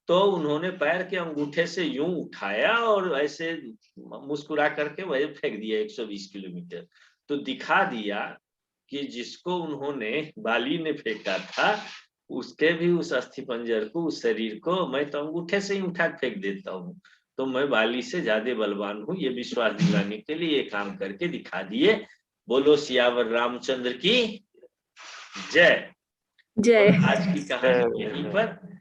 तो उन्होंने पैर के अंगूठे से यूं उठाया और ऐसे मुस्कुरा करके वही फेंक दिया 120 किलोमीटर। तो दिखा दिया कि जिसको उन्होंने, बाली ने फेंका था, उसके भी उस अस्थि पंजर को, उस शरीर को मैं तो अंगूठे से ही उठा फेंक देता हूँ, तो मैं बाली से ज्यादा बलवान हूँ। ये विश्वास दिलाने के लिए ये काम करके दिखा दिए। बोलो सियावर रामचंद्र की जय। जय। आज की कहानी यहीं पर,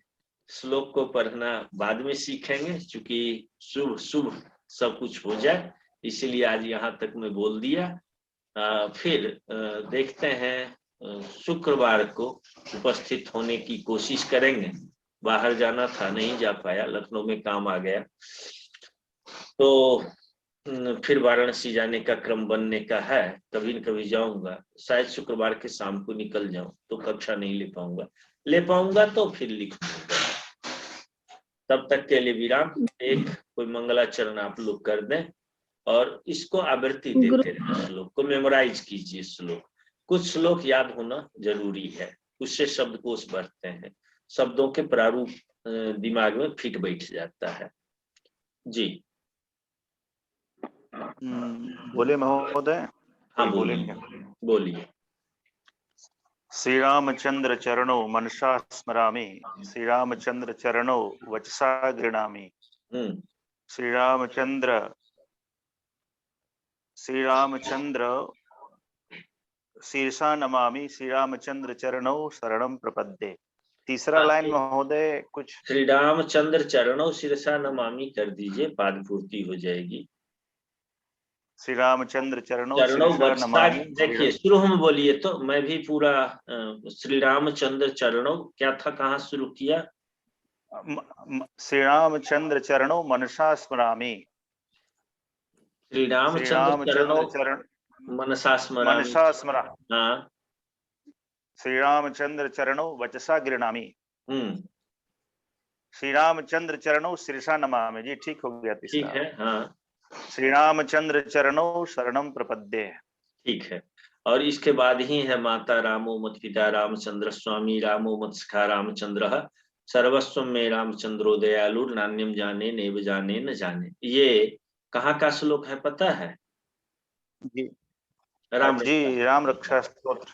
श्लोक को पढ़ना बाद में सीखेंगे, क्योंकि शुभ शुभ सब कुछ हो जाए, इसीलिए आज यहाँ तक मैं बोल दिया। फिर देखते हैं शुक्रवार को उपस्थित होने की कोशिश करेंगे। बाहर जाना था, नहीं जा पाया, लखनऊ में काम आ गया, तो फिर वाराणसी जाने का क्रम बनने का है। कभी न कभी जाऊंगा, शायद शुक्रवार के शाम को निकल जाऊं तो कक्षा नहीं ले पाऊंगा तो फिर लिखूंगा। तब तक के लिए विराम। एक कोई मंगलाचरण आप लोग कर दें और इसको आवृत्ति देते रहे, श्लोक को मेमोराइज कीजिए। श्लोक, कुछ श्लोक याद होना जरूरी है, उससे शब्दकोश बढ़ते हैं, शब्दों के प्रारूप दिमाग में फिट बैठ जाता है। जी बोले महोदय? हाँ बोलेंगे। बोलिए। श्री रामचंद्र चरणों मनसा स्मरामि, श्री रामचंद्र चरणों वचसा गृणामि, श्री रामचंद्र शीर्षा नमामि, श्री रामचंद्र चरणों शरणम प्रपद्ये। तीसरा लाइन महोदय कुछ। श्री रामचंद्र चरणों शीर्षा नमामि कर दीजिए, पाद पूर्ति हो जाएगी। श्री रामचंद्र चरणों शीर्षा नमामि। देखिए शुरू में बोलिए तो मैं भी पूरा श्री रामचंद्र चरणों क्या था, कहाँ शुरू किया? श्री रामचंद्र चरणों मनसा स्मरामि, श्री रामचंद्र चरण मनसा स्मरा। हाँ, श्री रामचंद्र चरणों वचसा गृणामि, श्री रामचंद्र चरणों शीर्षा नमामि। जी ठीक हो गया। ठीक है। हाँ, श्री रामचंद्र चरणों शरणम प्रपद्ये। ठीक है। और इसके बाद ही है माता रामो मत पिता रामचंद्र, स्वामी रामो मत सखा रामचंद्र, सर्वस्व में रामचंद्रो दयालु, नान्यम जाने नेव जाने न जाने। ये कहाँ का श्लोक है पता है? जी राम रक्षा स्तोत्र,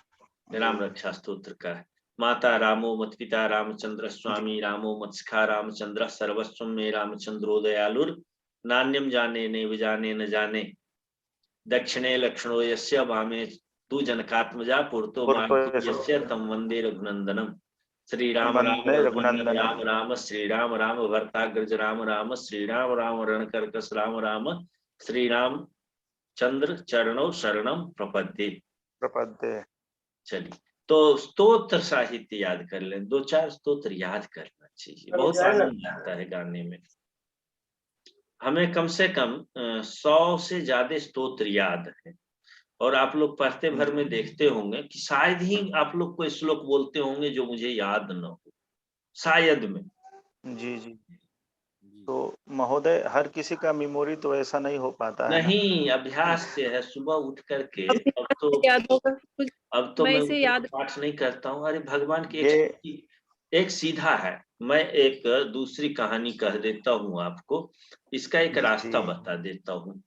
राम रक्षा स्तोत्र का है। माता रामो मत पिता रामचंद्र, स्वामी रामो मत सखा रामचंद्र, सर्वस्व में रामचंद्रो दयालु, नान्यम जाने नेव जाने न जाने, दक्षिणे लक्ष्मणो यस्य वामे तु जनकात्मजा पुरतो यस्य तम वंदे रघुनंदनम। श्री राम राम राम राम श्री राम राम भरताग्रज राम राम श्री राम राम रणकर्कश राम राम श्री राम चंद्र चरणों शरणम प्रपद्ये। चलिए, तो स्तोत्र साहित्य याद कर लें, 2-4 स्तोत्र याद करना चाहिए, बहुत आनंद आता है गाने में। हमें कम से कम 100 से ज्यादा स्तोत्र याद है, और आप लोग पढ़ते भर में देखते होंगे कि शायद ही आप लोग कोई श्लोक बोलते होंगे जो मुझे याद न हो, शायद में। जी तो महोदय हर किसी का मेमोरी तो ऐसा नहीं हो पाता है नहीं, अभ्यास से है। सुबह उठ करके अब तो मैं याद पाठ नहीं करता हूँ। अरे भगवान की एक सीधा है। मैं एक दूसरी कहानी कह देता हूँ आपको, इसका एक रास्ता बता देता हूँ,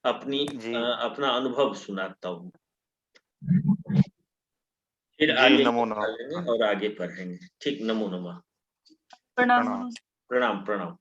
अपना अनुभव सुनाता हूँ, फिर आगे और आगे पढ़ेंगे। ठीक, नमो नमः। प्रणाम। प्रणाम प्रणाम।